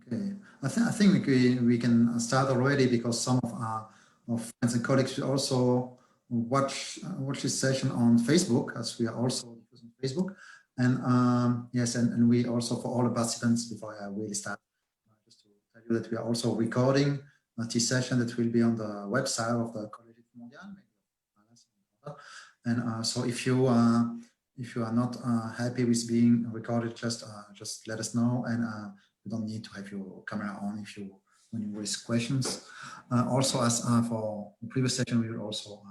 Okay, I think we can start already, because some of our friends and colleagues will also watch this session on Facebook, as we are also using Facebook. And yes, and we also, for all the participants, before I really start, just to tell you that we are also recording this session that will be on the website of the Collège Mondial. And so if you are not happy with being recorded, just let us know, and you don't need to have your camera on when you raise questions. Also, as for the previous session, we will also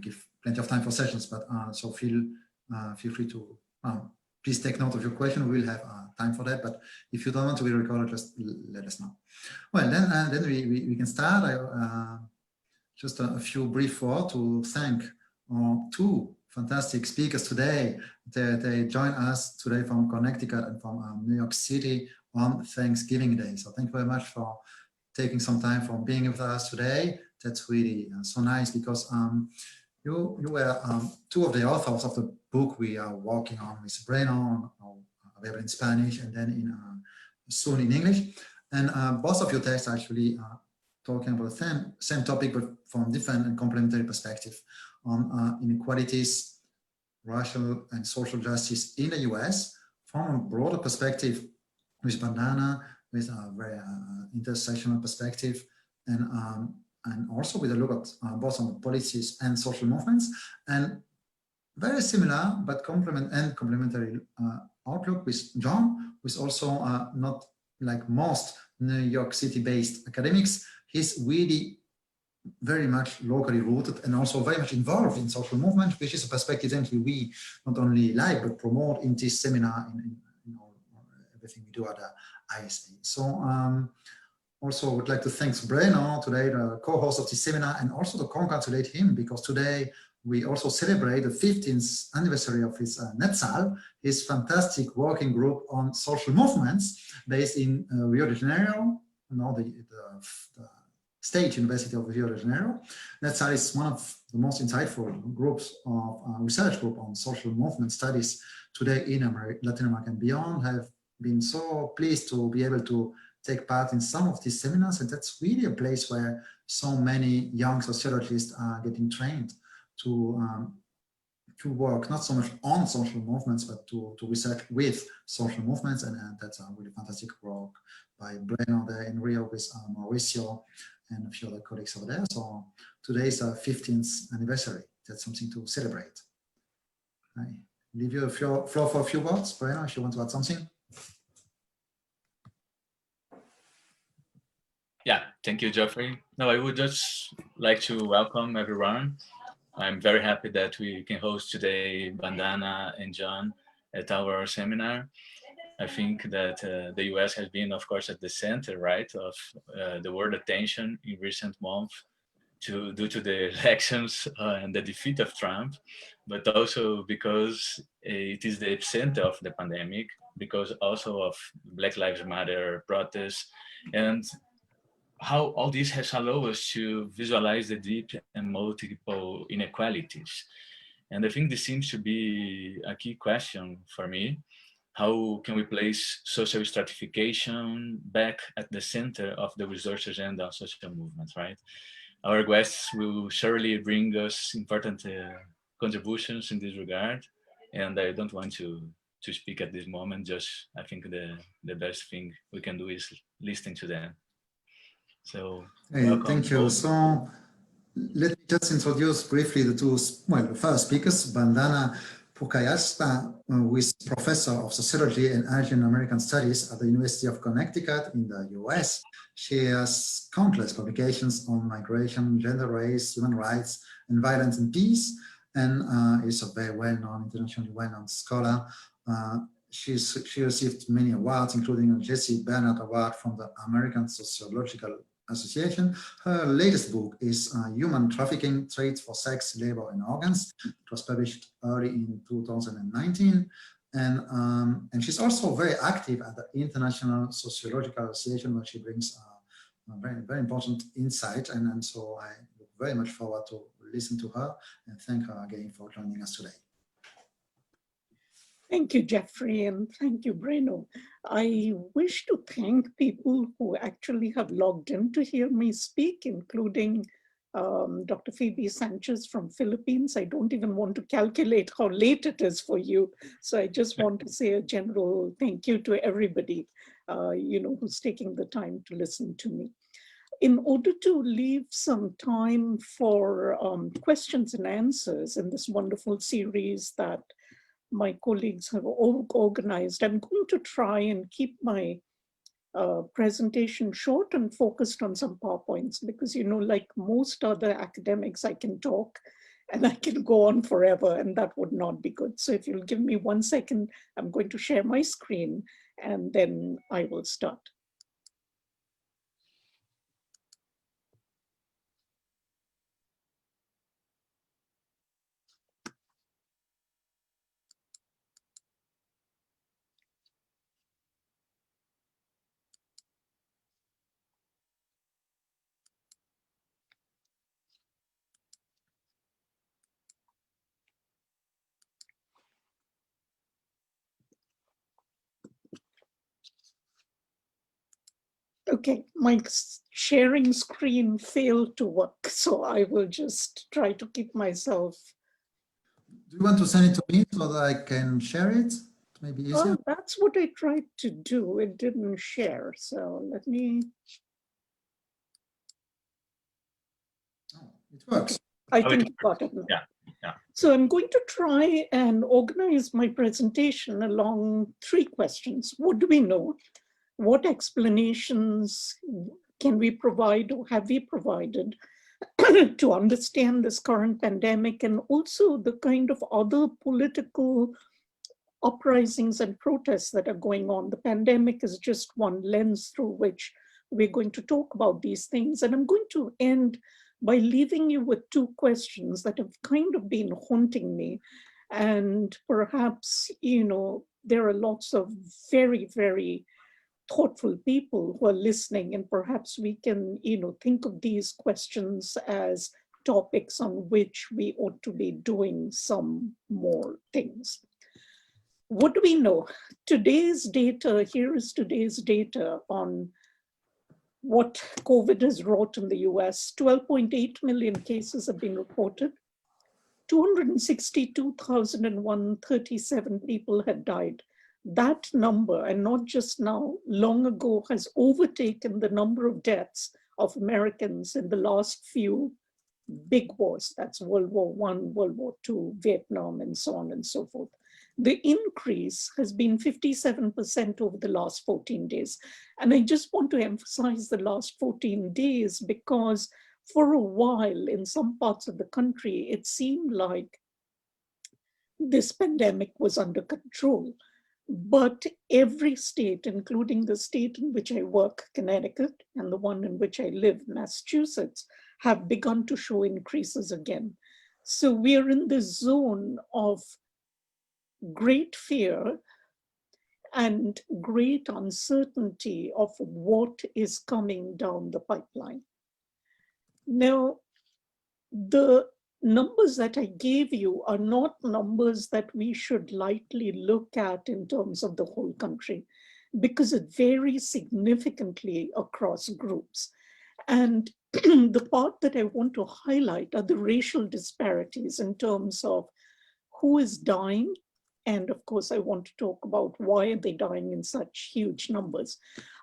give plenty of time for sessions, but so feel free to please take note of your question. We will have time for that, but if you don't want to be recorded, just let us know. Well, then we can start. Just a few brief words to thank two fantastic speakers today. They join us today from Connecticut and from New York City on Thanksgiving Day. So thank you very much for taking some time for being with us today. That's really so nice, because you were two of the authors of the book we are working on with Breno, available in Spanish and then soon in English. And both of your texts actually talking about the same topic, but from different and complementary perspective on inequalities, racial and social justice in the US, from a broader perspective with Bandana, with a very intersectional perspective, and also with a look at both on the policies and social movements, and very similar but complementary outlook with John, who is also not like most New York City-based academics. He's really very much locally rooted and also very much involved in social movement, which is a perspective that we not only like but promote in this seminar, in everything we do at the ISA. So also would like to thank Breno today, the co-host of this seminar, and also to congratulate him, because today we also celebrate the 15th anniversary of his NETSAL, his fantastic working group on social movements based in Rio de Janeiro, the State University of Rio de Janeiro. NETSAL is one of the most insightful groups of research group on social movement studies today in Latin America and beyond. Have been so pleased to be able to take part in some of these seminars, and that's really a place where so many young sociologists are getting trained to work not so much on social movements, but to research with social movements, and that's a really fantastic work by Breno there in Rio with Mauricio and a few other colleagues over there. So today is our 15th anniversary. That's something to celebrate. I leave you the floor for a few words. Breno, if you want to add something. Yeah, thank you, Geoffrey. No, I would just like to welcome everyone. I'm very happy that we can host today Bandana and John at our seminar. I think that the US has been, of course, at the center, right, of the world attention in recent months due to the elections and the defeat of Trump, but also because it is the epicenter of the pandemic, because also of Black Lives Matter protests, and how all this has allowed us to visualize the deep and multiple inequalities. And I think this seems to be a key question for me. How can we place social stratification back at the center of the research agenda of social movements, right? Our guests will surely bring us important contributions in this regard. And I don't want to speak at this moment, just I think the best thing we can do is listening to them. So, welcome. Thank you. So let me just introduce briefly the the first speakers, Bandana Pukayasta, who is professor of sociology and Asian American studies at the University of Connecticut in the US. She has countless publications on migration, gender, race, human rights, and violence and peace, and is a very internationally well-known scholar. She received many awards, including a Jesse Bernard Award from the American Sociological Association. Her latest book is Human Trafficking, Trades for Sex, Labor and Organs. It was published early in 2019. And she's also very active at the International Sociological Association, where she brings very, very important insight. And so I look very much forward to listen to her and thank her again for joining us today. Thank you, Jeffrey, and thank you, Breno. I wish to thank people who actually have logged in to hear me speak, including Dr. Phoebe Sanchez from Philippines. I don't even want to calculate how late it is for you. So I just want to say a general thank you to everybody, who's taking the time to listen to me. In order to leave some time for questions and answers in this wonderful series that my colleagues have organized, I'm going to try and keep my presentation short and focused on some PowerPoints because, like most other academics, I can talk and I can go on forever, and that would not be good. So if you'll give me 1 second, I'm going to share my screen and then I will start. Okay, my sharing screen failed to work, so I will just try to keep myself. Do you want to send it to me so that I can share it? It may be easier. Oh, that's what I tried to do. It didn't share, so let me. Oh, it works. I think you got it now. Yeah, yeah. So I'm going to try and organize my presentation along 3 questions. What do we know? What explanations can we provide or have we provided to understand this current pandemic, and also the kind of other political uprisings and protests that are going on? The pandemic is just one lens through which we're going to talk about these things. And I'm going to end by leaving you with 2 questions that have kind of been haunting me. And perhaps, there are lots of very, very thoughtful people who are listening, and perhaps we can, think of these questions as topics on which we ought to be doing some more things. What do we know? Today's data, here is today's data on what COVID has wrought in the US. 12.8 million cases have been reported. 262,137 people had died. That number, and not just now, long ago, has overtaken the number of deaths of Americans in the last few big wars. That's World War I, World War II, Vietnam, and so on and so forth. The increase has been 57% over the last 14 days. And I just want to emphasize the last 14 days because for a while in some parts of the country, it seemed like this pandemic was under control. But every state, including the state in which I work, Connecticut, and the one in which I live, Massachusetts, have begun to show increases again. So we are in the zone of great fear and great uncertainty of what is coming down the pipeline. Now, the numbers that I gave you are not numbers that we should lightly look at in terms of the whole country, because it varies significantly across groups. And the part that I want to highlight are the racial disparities in terms of who is dying. And of course, I want to talk about why are they dying in such huge numbers.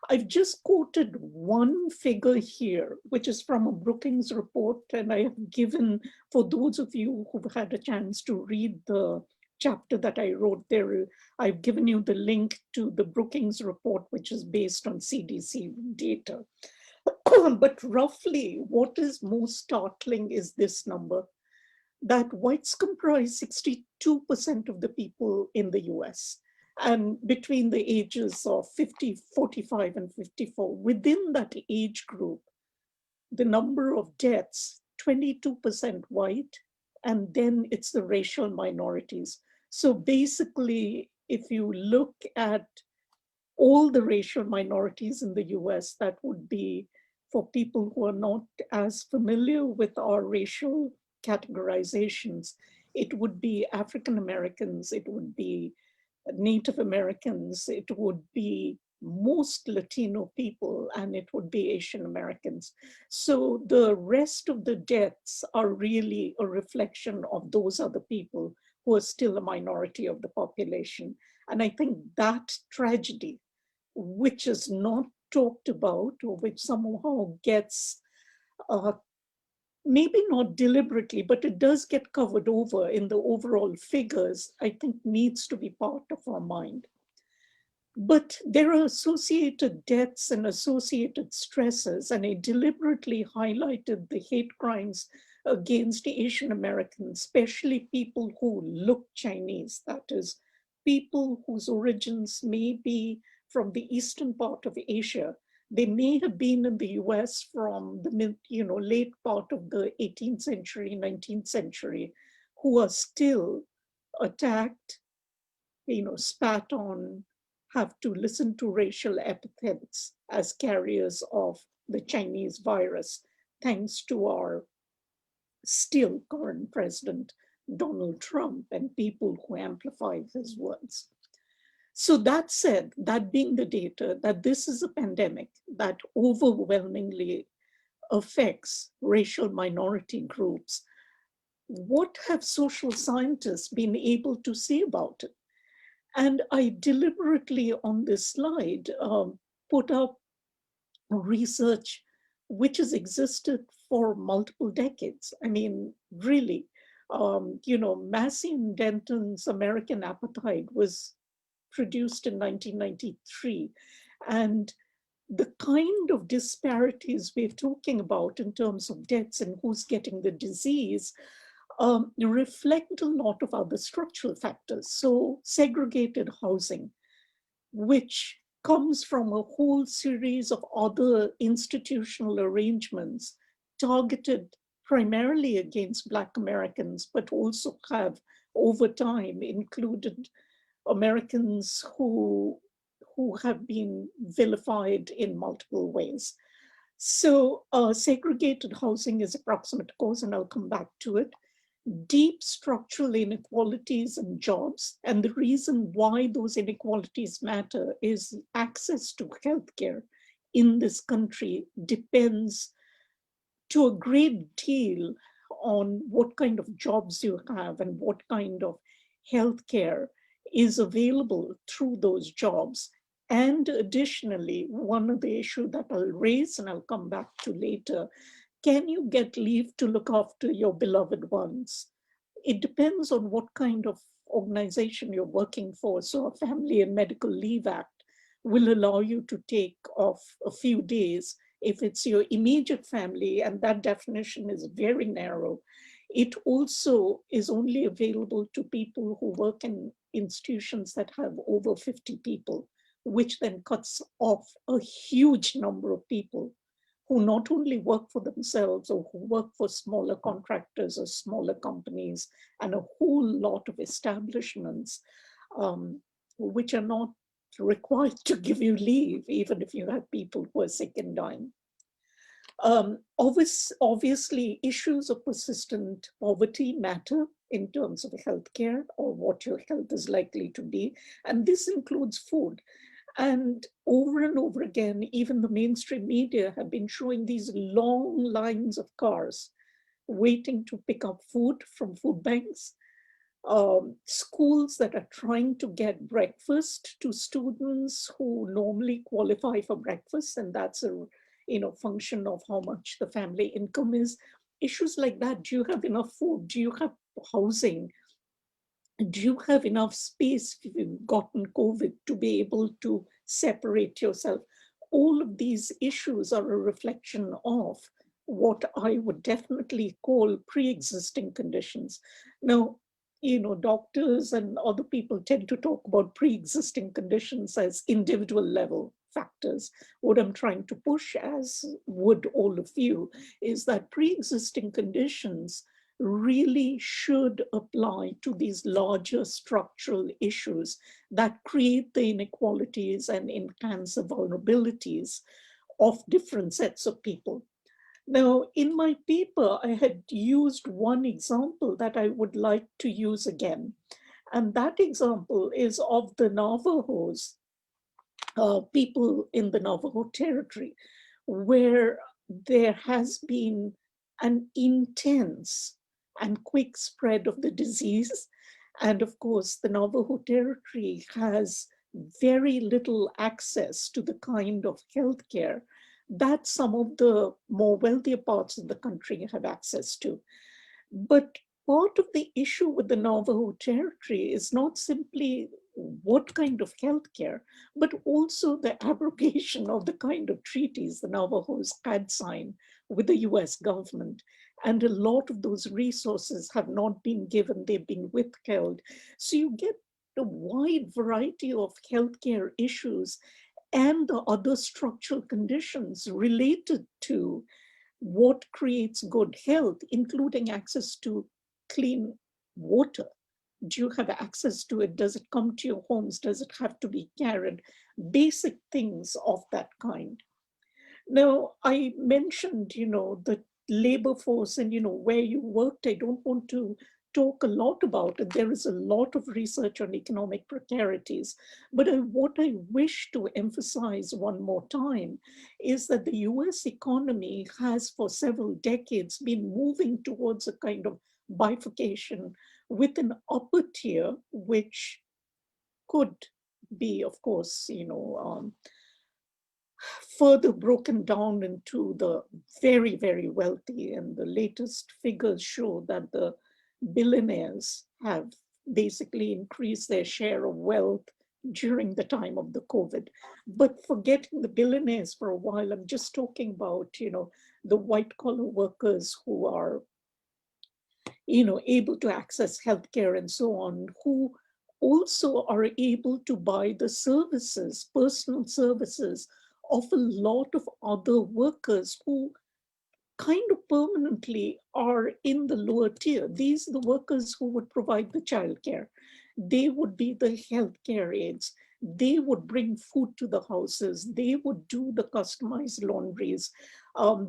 I've just quoted one figure here, which is from a Brookings report. And I have given, for those of you who've had a chance to read the chapter that I wrote there, I've given you the link to the Brookings report, which is based on CDC data. But roughly, what is most startling is this number, that whites comprise 62% of the people in the US, and between the ages of 50, 45, and 54. Within that age group, the number of deaths, 22% white, and then it's the racial minorities. So basically, if you look at all the racial minorities in the US, that would be, for people who are not as familiar with our racial categorizations, it would be African Americans, it would be Native Americans, it would be most Latino people, and it would be Asian Americans. So the rest of the deaths are really a reflection of those other people who are still a minority of the population. And I think that tragedy, which is not talked about, or which somehow gets uh, maybe not deliberately, but it does get covered over in the overall figures, I think needs to be part of our mind. But there are associated deaths and associated stresses, and I deliberately highlighted the hate crimes against Asian Americans, especially people who look Chinese, that is, people whose origins may be from the eastern part of Asia. They may have been in the US from the late part of the 18th century, 19th century, who are still attacked, spat on, have to listen to racial epithets as carriers of the Chinese virus, thanks to our still current president, Donald Trump, and people who amplify his words. So that said, that being the data, that this is a pandemic that overwhelmingly affects racial minority groups, what have social scientists been able to say about it? And I deliberately on this slide put up research which has existed for multiple decades. I mean, really, Massey and Denton's American Appetite was produced in 1993. And the kind of disparities we're talking about in terms of deaths and who's getting the disease reflect a lot of other structural factors. So segregated housing, which comes from a whole series of other institutional arrangements targeted primarily against Black Americans, but also have over time included Americans who have been vilified in multiple ways. So segregated housing is a proximate cause, and I'll come back to it. Deep structural inequalities in jobs. And the reason why those inequalities matter is access to healthcare in this country depends to a great deal on what kind of jobs you have and what kind of healthcare is available through those jobs. And additionally, one of the issues that I'll raise and I'll come back to later, can you get leave to look after your beloved ones? It depends on what kind of organization you're working for. So a Family and Medical Leave Act will allow you to take off a few days if it's your immediate family, and that definition is very narrow. It also is only available to people who work in institutions that have over 50 people, which then cuts off a huge number of people who not only work for themselves or who work for smaller contractors or smaller companies, and a whole lot of establishments which are not required to give you leave, even if you have people who are sick and dying. Obviously, issues of persistent poverty matter in terms of healthcare or what your health is likely to be, and this includes food. And over again, even the mainstream media have been showing these long lines of cars waiting to pick up food from food banks, schools that are trying to get breakfast to students who normally qualify for breakfast, and that's a function of how much the family income is. Issues like that. Do you have enough food? Do you have housing? Do you have enough space if you've gotten COVID to be able to separate yourself? All of these issues are a reflection of what I would definitely call pre-existing conditions. Now, doctors and other people tend to talk about pre-existing conditions as individual level factors. What I'm trying to push, as would all of you, is that pre-existing conditions really should apply to these larger structural issues that create the inequalities and enhance the vulnerabilities of different sets of people. Now, in my paper, I had used one example that I would like to use again. And that example is of the Navajos, people in the Navajo territory, where there has been an intense and quick spread of the disease. And of course, the Navajo territory has very little access to the kind of healthcare that some of the more wealthier parts of the country have access to. But part of the issue with the Navajo territory is not simply what kind of healthcare, but also the abrogation of the kind of treaties the Navajos had signed with the US government. And a lot of those resources have not been given, they've been withheld. So you get a wide variety of healthcare issues and the other structural conditions related to what creates good health, including access to clean water. Do you have access to it? Does it come to your homes? Does it have to be carried? Basic things of that kind. Now, I mentioned, the labor force and, where you worked. I don't want to talk a lot about it. There is a lot of research on economic precarities. But what I wish to emphasize one more time is that the US economy has for several decades been moving towards a kind of bifurcation with an upper tier, which could be, of course, further broken down into the very, very wealthy. And the latest figures show that the billionaires have basically increased their share of wealth during the time of the COVID. But forgetting the billionaires for a while, I'm just talking about, the white collar workers who are, able to access healthcare and so on, who also are able to buy the services, personal services of a lot of other workers who kind of permanently are in the lower tier. These are the workers who would provide the childcare. They would be the healthcare aides. They would bring food to the houses. They would do the customized laundries.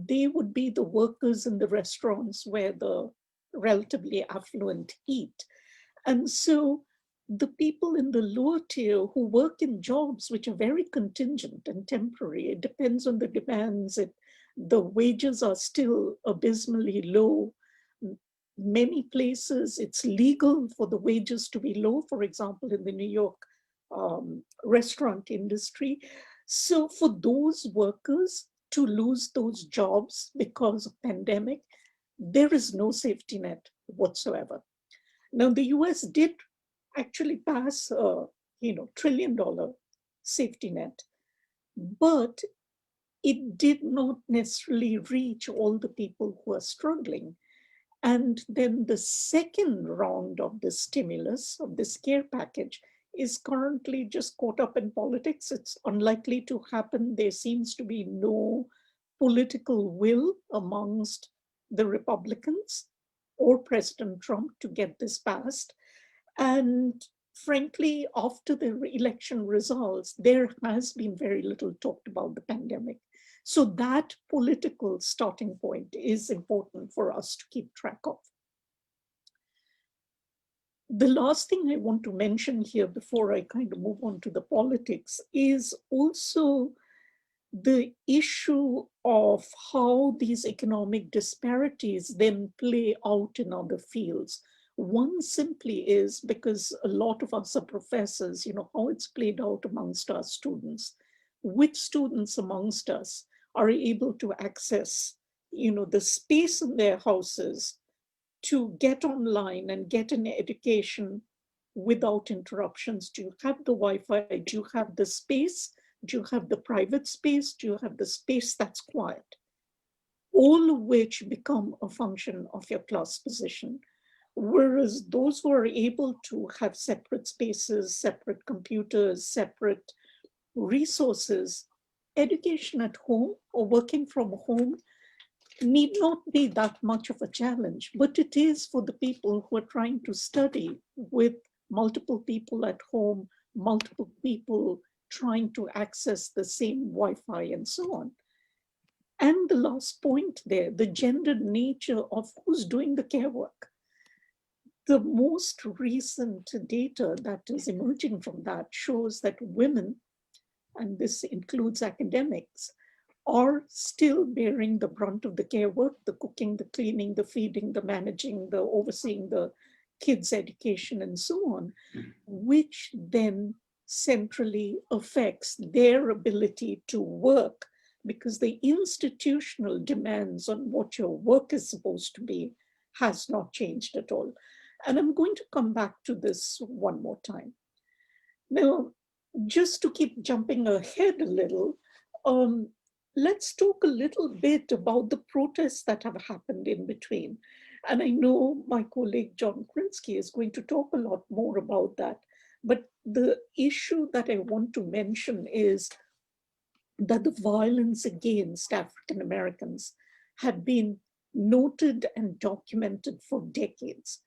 They would be the workers in the restaurants where the relatively affluent eat. And so the people in the lower tier who work in jobs which are very contingent and temporary, it depends on the demands, the wages are still abysmally low. Many places it's legal for the wages to be low, for example, in the New York restaurant industry. So for those workers to lose those jobs because of pandemic, there is no safety net whatsoever. Now, the US did actually pass a trillion-dollar safety net, but it did not necessarily reach all the people who are struggling. And then the second round of the stimulus, of this care package, is currently just caught up in politics. It's unlikely to happen. There seems to be no political will amongst the Republicans or President Trump to get this passed. And frankly, after the election results, there has been very little talked about the pandemic. So that political starting point is important for us to keep track of. The last thing I want to mention here before I kind of move on to the politics is also the issue of how these economic disparities then play out in other fields. One simply is because a lot of us are professors, how it's played out amongst our students. Which students amongst us are able to access, the space in their houses to get online and get an education without interruptions? Do you have the Wi-Fi? Do you have the space? Do you have the private space? Do you have the space that's quiet? All of which become a function of your class position. Whereas those who are able to have separate spaces, separate computers, separate resources, education at home or working from home need not be that much of a challenge, but it is for the people who are trying to study with multiple people at home, multiple people trying to access the same Wi-Fi and so on. And the last point there, the gendered nature of who's doing the care work. the most recent data that is emerging from that shows that women, and this includes academics, are still bearing the brunt of the care work, the cooking, the cleaning, the feeding, the managing, the overseeing the kids' education, and so on, which then centrally affects their ability to work, because the institutional demands on what your work is supposed to be has not changed at all. And I'm going to come back to this one more time. Now, just to keep jumping ahead a little, let's talk a little bit about the protests that have happened in between. And I know my colleague John Krinsky is going to talk a lot more about that. But the issue that I want to mention is that the violence against African Americans had been noted and documented for decades.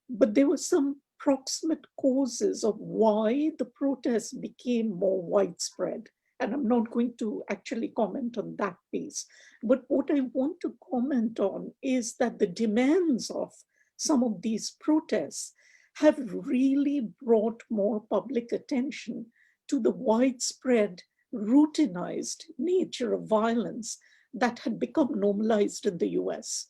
But there were some proximate causes of why the protests became more widespread. And I'm not going to actually comment on that piece. But what I want to comment on is that the demands of some of these protests have really brought more public attention to the widespread, routinized nature of violence that had become normalized in the US.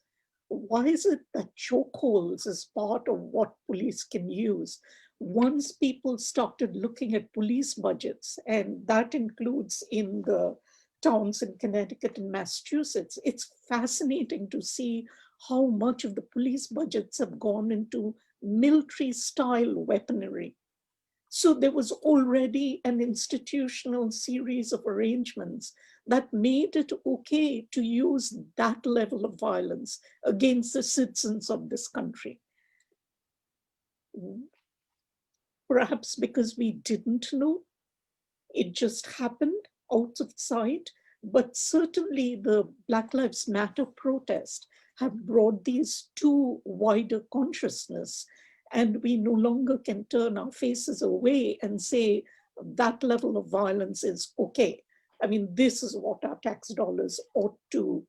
Why is it that chokeholds is part of what police can use? Once people started looking at police budgets, and that includes in the towns in Connecticut and Massachusetts, it's fascinating to see how much of the police budgets have gone into military-style weaponry. So there was already an institutional series of arrangements that made it okay to use that level of violence against the citizens of this country. Perhaps because we didn't know, it just happened out of sight, but certainly the Black Lives Matter protest have brought these to wider consciousness, and we no longer can turn our faces away and say that level of violence is okay. I mean, this is what our tax dollars ought to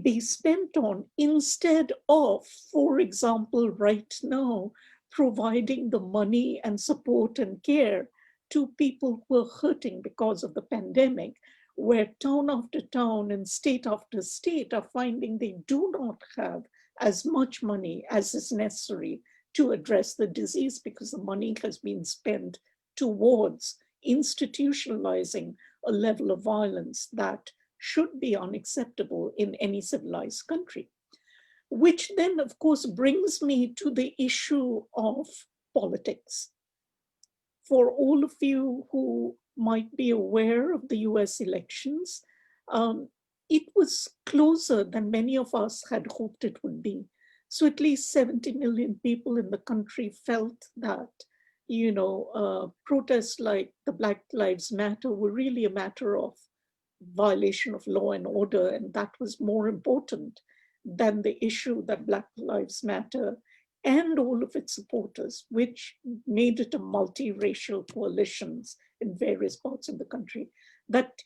be spent on, instead of, for example, right now, providing the money and support and care to people who are hurting because of the pandemic, where town after town and state after state are finding they do not have as much money as is necessary to address the disease, because the money has been spent towards institutionalizing a level of violence that should be unacceptable in any civilized country. Which then, of course, brings me to the issue of politics. For all of you who might be aware of the US elections, it was closer than many of us had hoped it would be. So at least 70 million people in the country felt that, protests like the Black Lives Matter were really a matter of violation of law and order, and that was more important than the issue that Black Lives Matter and all of its supporters, which made it a multiracial coalitions in various parts of the country, that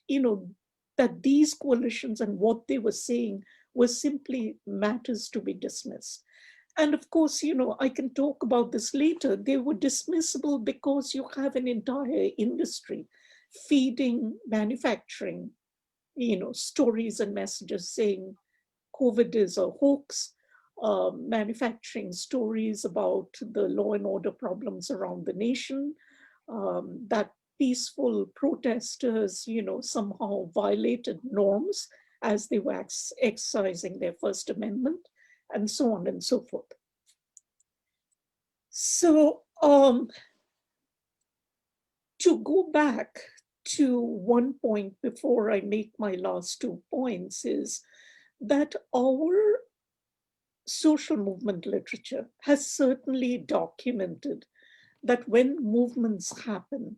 these coalitions and what they were saying were simply matters to be dismissed. And of course, I can talk about this later. They were dismissible because you have an entire industry feeding manufacturing, stories and messages saying COVID is a hoax, manufacturing stories about the law and order problems around the nation, that peaceful protesters, somehow violated norms as they were exercising their First Amendment, and so on and so forth. So to go back to one point before I make my last 2 points is that our social movement literature has certainly documented that when movements happen,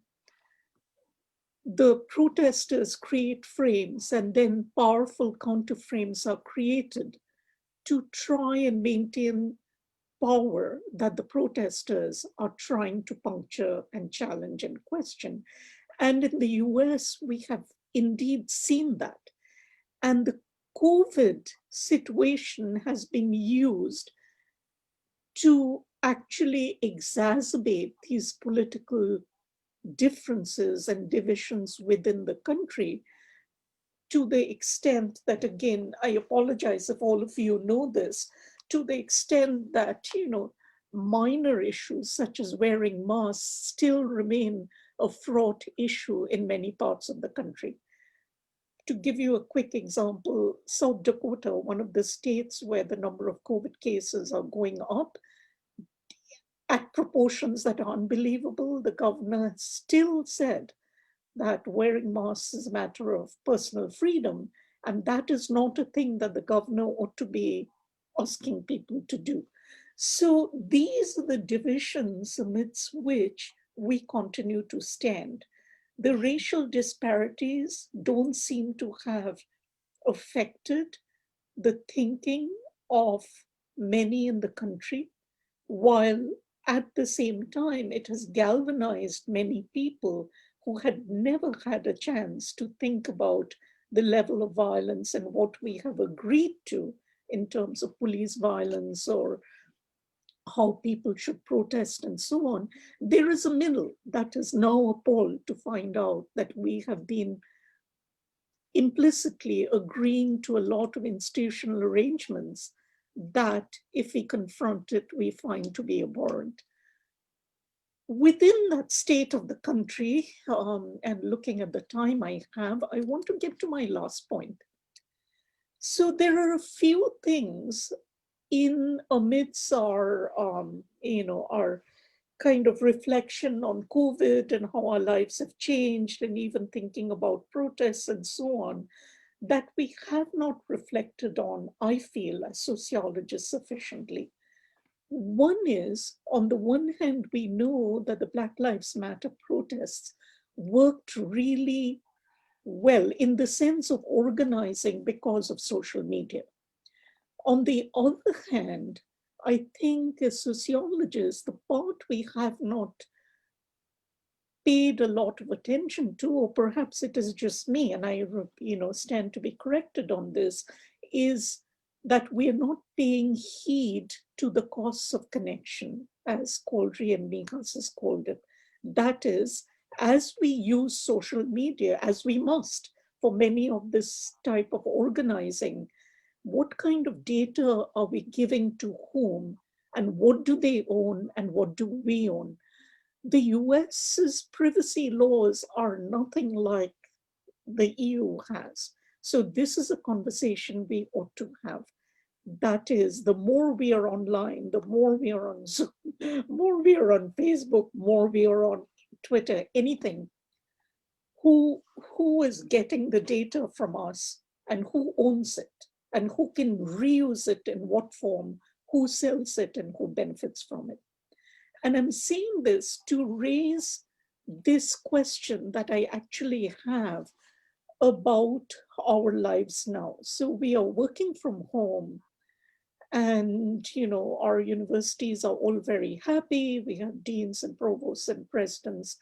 the protesters create frames and then powerful counterframes are created to try and maintain power that the protesters are trying to puncture and challenge and question. And in the US, we have indeed seen that. And the COVID situation has been used to actually exacerbate these political differences and divisions within the country, to the extent that, again, I apologize if all of you know this, to the extent that, minor issues such as wearing masks still remain a fraught issue in many parts of the country. To give you a quick example, South Dakota, one of the states where the number of COVID cases are going up at proportions that are unbelievable, the governor still said that wearing masks is a matter of personal freedom, and that is not a thing that the governor ought to be asking people to do. So these are the divisions amidst which we continue to stand. The racial disparities don't seem to have affected the thinking of many in the country, while at the same time it has galvanized many people who had never had a chance to think about the level of violence and what we have agreed to in terms of police violence or how people should protest and so on. There is a middle that is now appalled to find out that we have been implicitly agreeing to a lot of institutional arrangements that, if we confront it, we find to be abhorrent. Within that state of the country, and looking at the time I have, I want to get to my last point. So there are a few things in amidst our, our kind of reflection on COVID and how our lives have changed, and even thinking about protests and so on, that we have not reflected on, I feel, as sociologists sufficiently. One is, on the one hand, we know that the Black Lives Matter protests worked really well in the sense of organizing because of social media. On the other hand, I think as sociologists, the part we have not paid a lot of attention to, or perhaps it is just me, and I stand to be corrected on this, is that we are not paying heed to the costs of connection, as Coldry and Mihas has called it. That is, as we use social media, as we must for many of this type of organizing, what kind of data are we giving to whom, and what do they own, and what do we own? The US's privacy laws are nothing like the EU has. So this is a conversation we ought to have. That is, the more we are online, the more we are on Zoom, more we are on Facebook, more we are on Twitter, anything. Who is getting the data from us, and who owns it, and who can reuse it in what form, who sells it, and who benefits from it? And I'm saying this to raise this question that I actually have about our lives now. So we are working from home, and our universities are all very happy. We have deans and provosts and presidents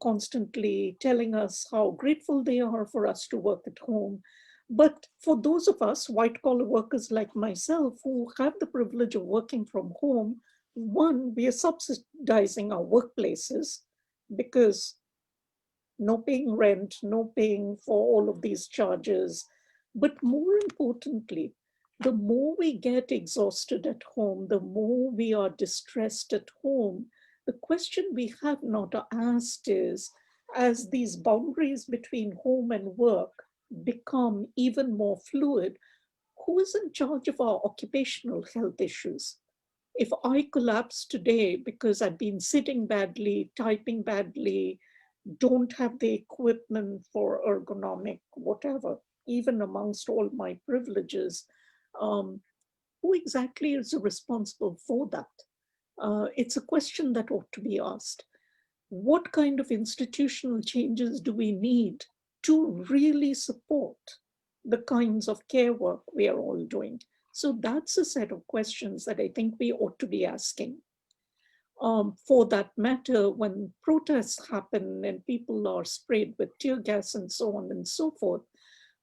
constantly telling us how grateful they are for us to work at home. But for those of us white collar workers like myself who have the privilege of working from home, one, we are subsidizing our workplaces because no paying rent, no paying for all of these charges. But more importantly, the more we get exhausted at home, the more we are distressed at home. The question we have not asked is, as these boundaries between home and work become even more fluid, who is in charge of our occupational health issues? If I collapse today because I've been sitting badly, typing badly, don't have the equipment for ergonomic, whatever, even amongst all my privileges, who exactly is responsible for that? It's a question that ought to be asked. What kind of institutional changes do we need to really support the kinds of care work we are all doing? So that's a set of questions that I think we ought to be asking. For that matter, when protests happen and people are sprayed with tear gas and so on and so forth,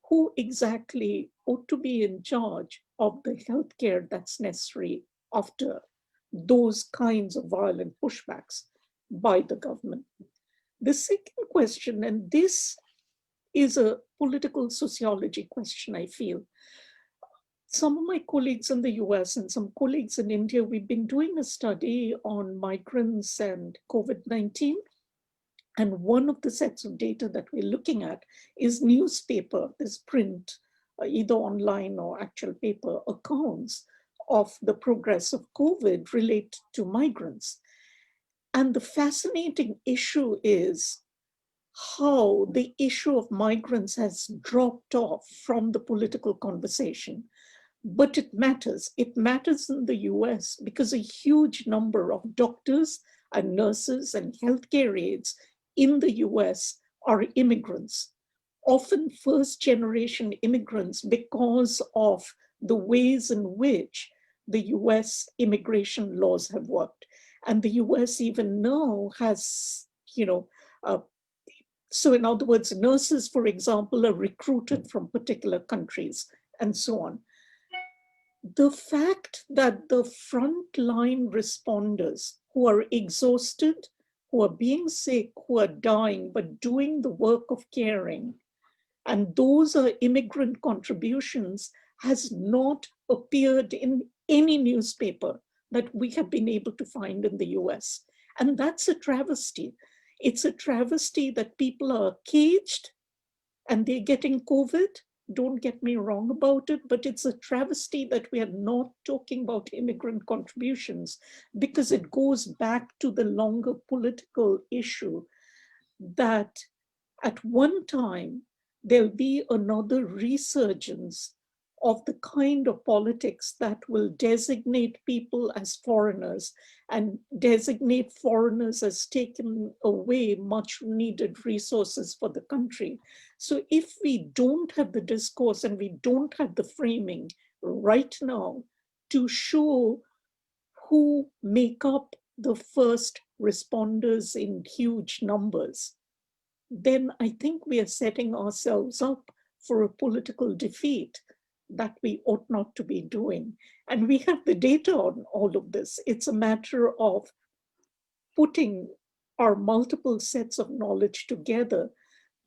who exactly ought to be in charge of the healthcare that's necessary after those kinds of violent pushbacks by the government. The second question, and this is a political sociology question, I feel. Some of my colleagues in the US and some colleagues in India, we've been doing a study on migrants and COVID-19. And one of the sets of data that we're looking at is newspaper, this print, either online or actual paper accounts of the progress of COVID related to migrants. And the fascinating issue is how the issue of migrants has dropped off from the political conversation. But it matters. It matters in the US because a huge number of doctors and nurses and healthcare aides in the US are immigrants, often first-generation immigrants because of the ways in which the US immigration laws have worked. And the US even now has, so in other words, nurses, for example, are recruited from particular countries and so on. The fact that the frontline responders who are exhausted, who are being sick, who are dying, but doing the work of caring, and those are immigrant contributions, has not appeared in any newspaper that we have been able to find in the US. And that's a travesty. It's a travesty that people are caged and they're getting COVID. Don't get me wrong about it, but it's a travesty that we are not talking about immigrant contributions because it goes back to the longer political issue that at one time there'll be another resurgence of the kind of politics that will designate people as foreigners and designate foreigners as taking away much needed resources for the country. So if we don't have the discourse and we don't have the framing right now to show who make up the first responders in huge numbers, then I think we are setting ourselves up for a political defeat that we ought not to be doing. And we have the data on all of this. It's a matter of putting our multiple sets of knowledge together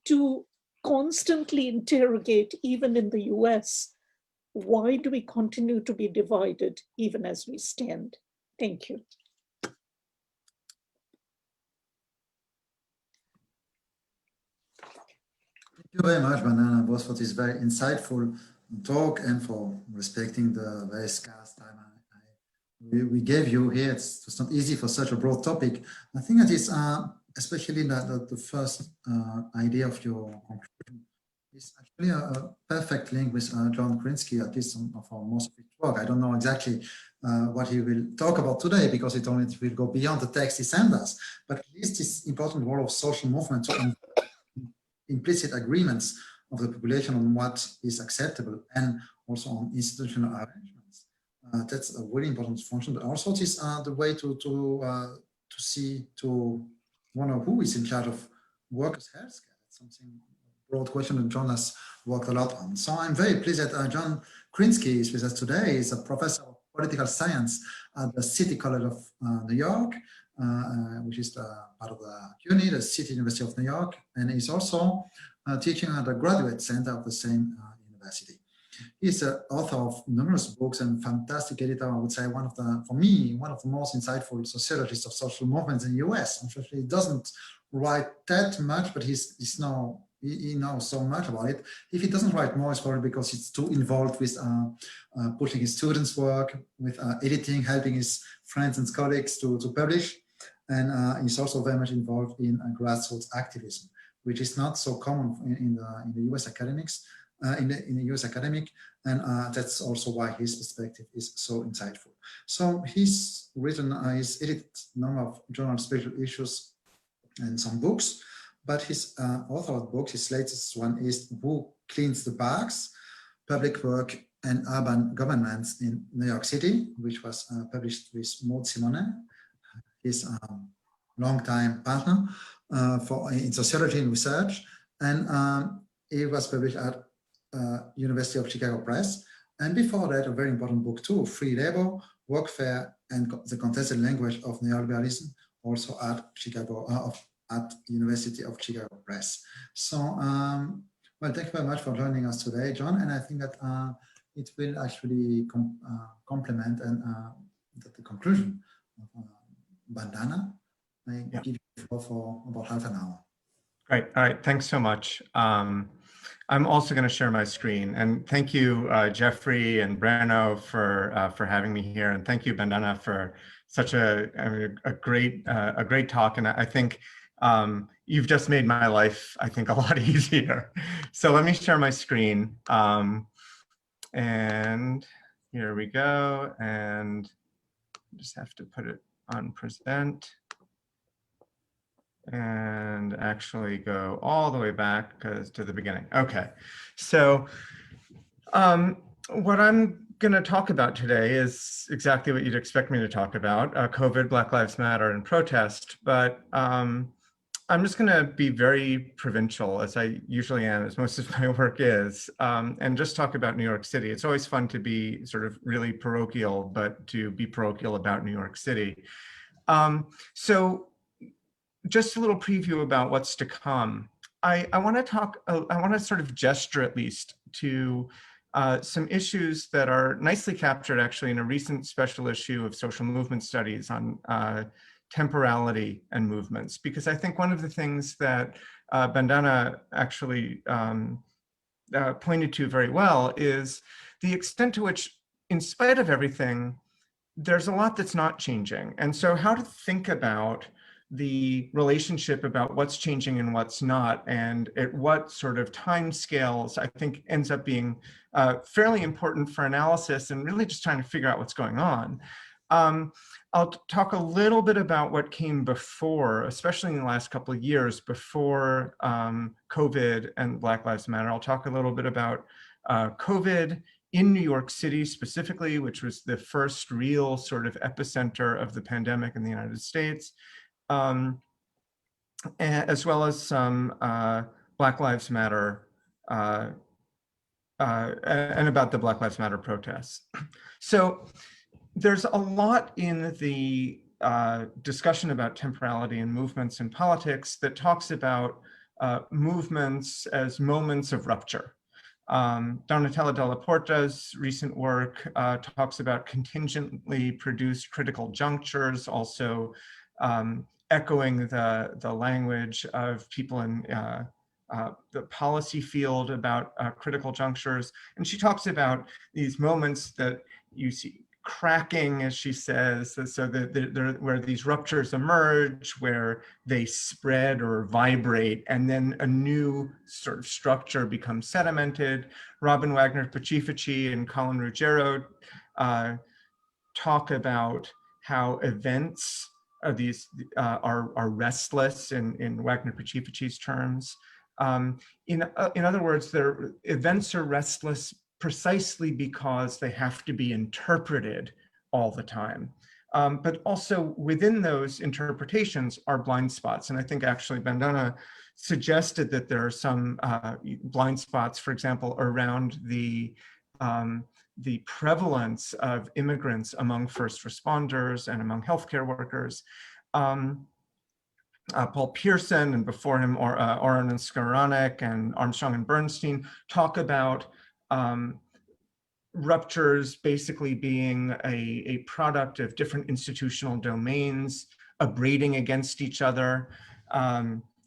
to constantly interrogate, even in the US, why do we continue to be divided even as we stand? Thank you. Thank you very much, Bandana, both for this very insightful talk and for respecting the very scarce time we gave you here. It's not easy for such a broad topic. I think that is especially the first idea of your conclusion is actually a perfect link with John Krinsky, at least for most of his work. I don't know exactly what he will talk about today because it will go beyond the text he sent us, but at least this important role of social movement to implicit agreements of the population on what is acceptable and also on institutional arrangements. That's a really important function, but also it is the way to see, to wonder who is in charge of workers' healthcare. That's something, a broad question that John has worked a lot on. So I'm very pleased that John Krinsky is with us today. He's a professor of political science at the City College of New York, which is part of the CUNY, the City University of New York, and he's also teaching at the Graduate Center of the same university. He's the author of numerous books and fantastic editor. I would say for me, one of the most insightful sociologists of social movements in the US. Unfortunately, he doesn't write that much, but he knows so much about it. If he doesn't write more, it's probably because he's too involved with pushing his students' work, with editing, helping his friends and colleagues to publish. And he's also very much involved in grassroots activism, which is not so common in the US academics, in the US academic, and that's also why his perspective is so insightful. So he's written, he's edited a number of journal spiritual issues and some books, but his authored books, his latest one is Who Cleans the Parks? Public Work and Urban Governments in New York City, which was published with Maud Simone, his longtime partner in sociology and research, and it was published at University of Chicago Press. And before that, a very important book too, Free Labor, Workfare and the contested language of neoliberalism, also at Chicago, at University of Chicago Press. So, well, thank you very much for joining us today, John. And I think that it will actually complement and the conclusion of Bandana. I give you the floor for about half an hour. Great. All right. Thanks so much. I'm also going to share my screen, and thank you, Jeffrey and Breno, for having me here, and thank you, Bandana, for such a great talk. And I think you've just made my life, I think, a lot easier. So let me share my screen, and here we go. And just have to put it on present. And actually go all the way back to the beginning. Okay, so what I'm going to talk about today is exactly what you'd expect me to talk about, COVID, Black Lives Matter, and protest. But I'm just going to be very provincial, as I usually am, as most of my work is, and just talk about New York City. It's always fun to be sort of really parochial, but to be parochial about New York City. So just a little preview about what's to come. I want to talk, I want to sort of gesture at least to some issues that are nicely captured actually in a recent special issue of Social Movement Studies on temporality and movements, because I think one of the things that Bandana actually pointed to very well is the extent to which, in spite of everything, there's a lot that's not changing. And so how to think about the relationship about what's changing and what's not, and at what sort of time scales, I think ends up being fairly important for analysis and really just trying to figure out what's going on. I'll talk a little bit about what came before, especially in the last couple of years before COVID and Black Lives Matter. I'll talk a little bit about COVID in New York City specifically, which was the first real sort of epicenter of the pandemic in the United States. As well as some Black Lives Matter and about the Black Lives Matter protests. So there's a lot in the discussion about temporality and movements in politics that talks about movements as moments of rupture. Donatella Della Porta's recent work talks about contingently produced critical junctures, also echoing the language of people in the policy field about critical junctures. And she talks about these moments that you see cracking, as she says, so that where these ruptures emerge, where they spread or vibrate, and then a new sort of structure becomes sedimented. Robin Wagner-Pacifici and Colin Ruggiero talk about how events are restless in Wagner-Pacifici's terms. In other words, their events are restless precisely because they have to be interpreted all the time. But also within those interpretations are blind spots. And I think actually Bandana suggested that there are some blind spots, for example, around the prevalence of immigrants among first responders and among healthcare workers. Paul Pearson and before him, Oren and Skowronek and Armstrong and Bernstein talk about ruptures basically being a product of different institutional domains abrading against each other.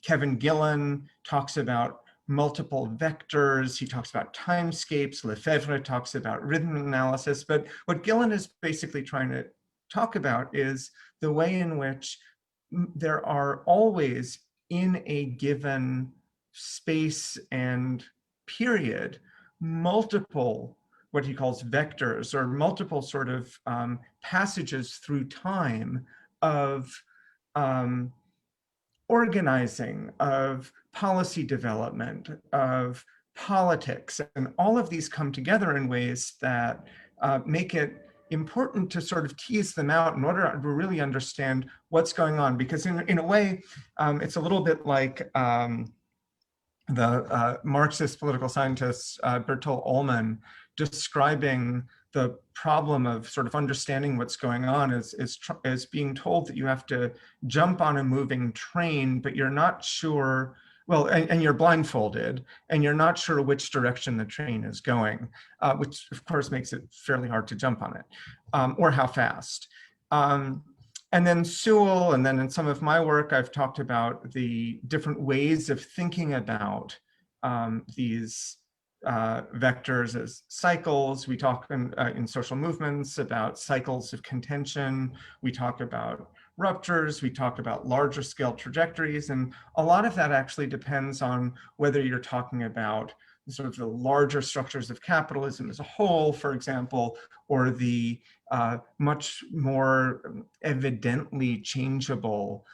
Kevin Gillen talks about multiple vectors. He talks about timescapes. Lefebvre talks about rhythm analysis. But what Gillen is basically trying to talk about is the way in which there are always in a given space and period multiple what he calls vectors or multiple sort of passages through time of organizing, of policy development, of politics, and all of these come together in ways that make it important to sort of tease them out in order to really understand what's going on. Because in a way, it's a little bit like the Marxist political scientist Bertolt Ullmann describing the problem of sort of understanding what's going on is being told that you have to jump on a moving train, but you're not sure, well, and you're blindfolded, and you're not sure which direction the train is going, which of course makes it fairly hard to jump on it, or how fast. And then Sewell, and then in some of my work, I've talked about the different ways of thinking about these vectors as cycles. We talk in social movements about cycles of contention. We talk about ruptures. We talk about larger scale trajectories. And a lot of that actually depends on whether you're talking about sort of the larger structures of capitalism as a whole, for example, or the much more evidently changeable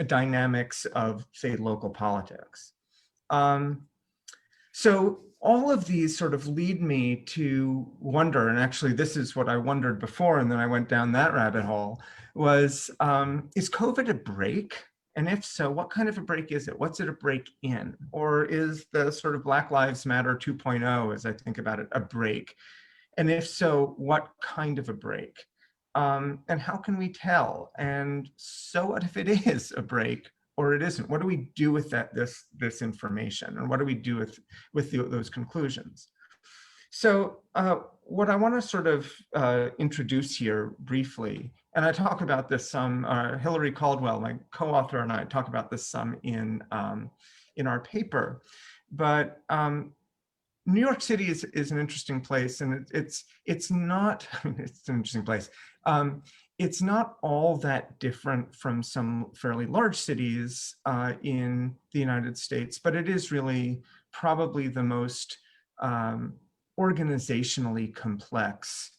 dynamics of, say, local politics. So all of these sort of lead me to wonder, and actually this is what I wondered before, and then I went down that rabbit hole, was, is COVID a break? And if so, what kind of a break is it? What's it a break in? Or is the sort of Black Lives Matter 2.0, as I think about it, a break? And if so, what kind of a break? And how can we tell? And so what if it is a break or it isn't? What do we do with this information? And what do we do with those conclusions? So what I want to sort of introduce here briefly, and I talk about this some, Hillary Caldwell, my co-author, and I talk about this some in our paper, but New York City is an interesting place, and it's not, I mean, it's an interesting place. It's not all that different from some fairly large cities in the United States, but it is really probably the most organizationally complex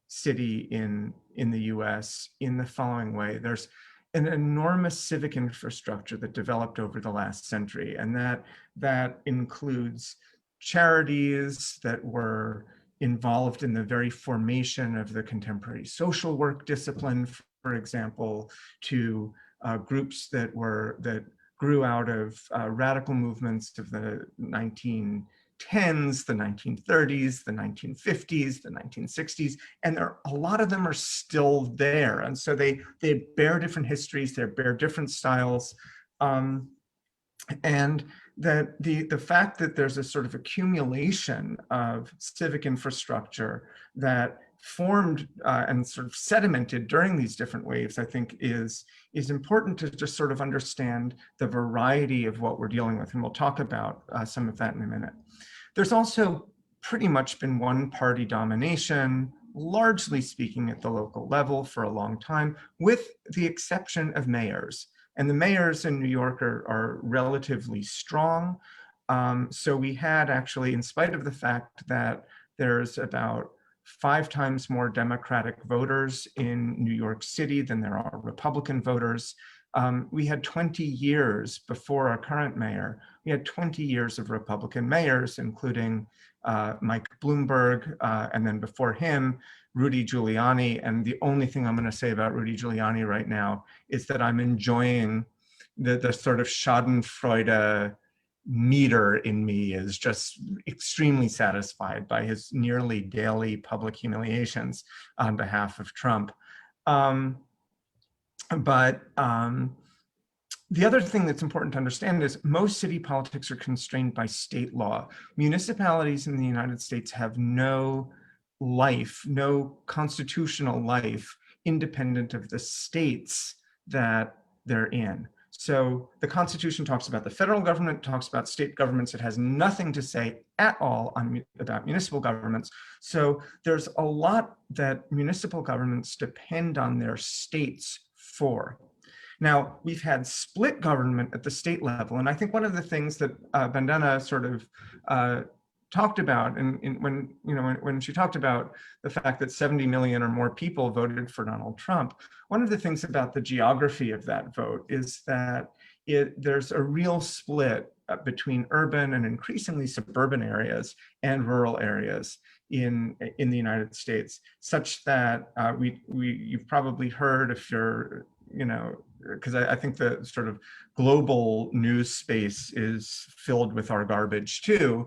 city in the US in the following way. There's an enormous civic infrastructure that developed over the last century, and that includes charities that were involved in the very formation of the contemporary social work discipline, for example, to groups that grew out of radical movements of the 1910s, the 1930s, the 1950s, the 1960s, and a lot of them are still there. And so they bear different histories, they bear different styles. And that the fact that there's a sort of accumulation of civic infrastructure that formed and sort of sedimented during these different waves, I think is important to just sort of understand the variety of what we're dealing with. And we'll talk about some of that in a minute. There's also pretty much been one party domination, largely speaking at the local level for a long time, with the exception of mayors. And the mayors in New York are relatively strong. So we had actually, in spite of the fact that there's about 5 times more Democratic voters in New York City than there are Republican voters, we had 20 years before our current mayor, we had 20 years of Republican mayors, including Mike Bloomberg, and then before him, Rudy Giuliani. And the only thing I'm going to say about Rudy Giuliani right now is that I'm enjoying the sort of schadenfreude meter in me is just extremely satisfied by his nearly daily public humiliations on behalf of Trump. The other thing that's important to understand is most city politics are constrained by state law. Municipalities in the United States have no life, no constitutional life, independent of the states that they're in. So the Constitution talks about the federal government, talks about state governments. It has nothing to say at all about municipal governments. So there's a lot that municipal governments depend on their states for. Now, we've had split government at the state level, and I think one of the things that Vandana sort of talked about, and when she talked about the fact that 70 million or more people voted for Donald Trump, one of the things about the geography of that vote is that there's a real split between urban and increasingly suburban areas and rural areas in the United States, such that you've probably heard, if you're, because I think the sort of global news space is filled with our garbage too.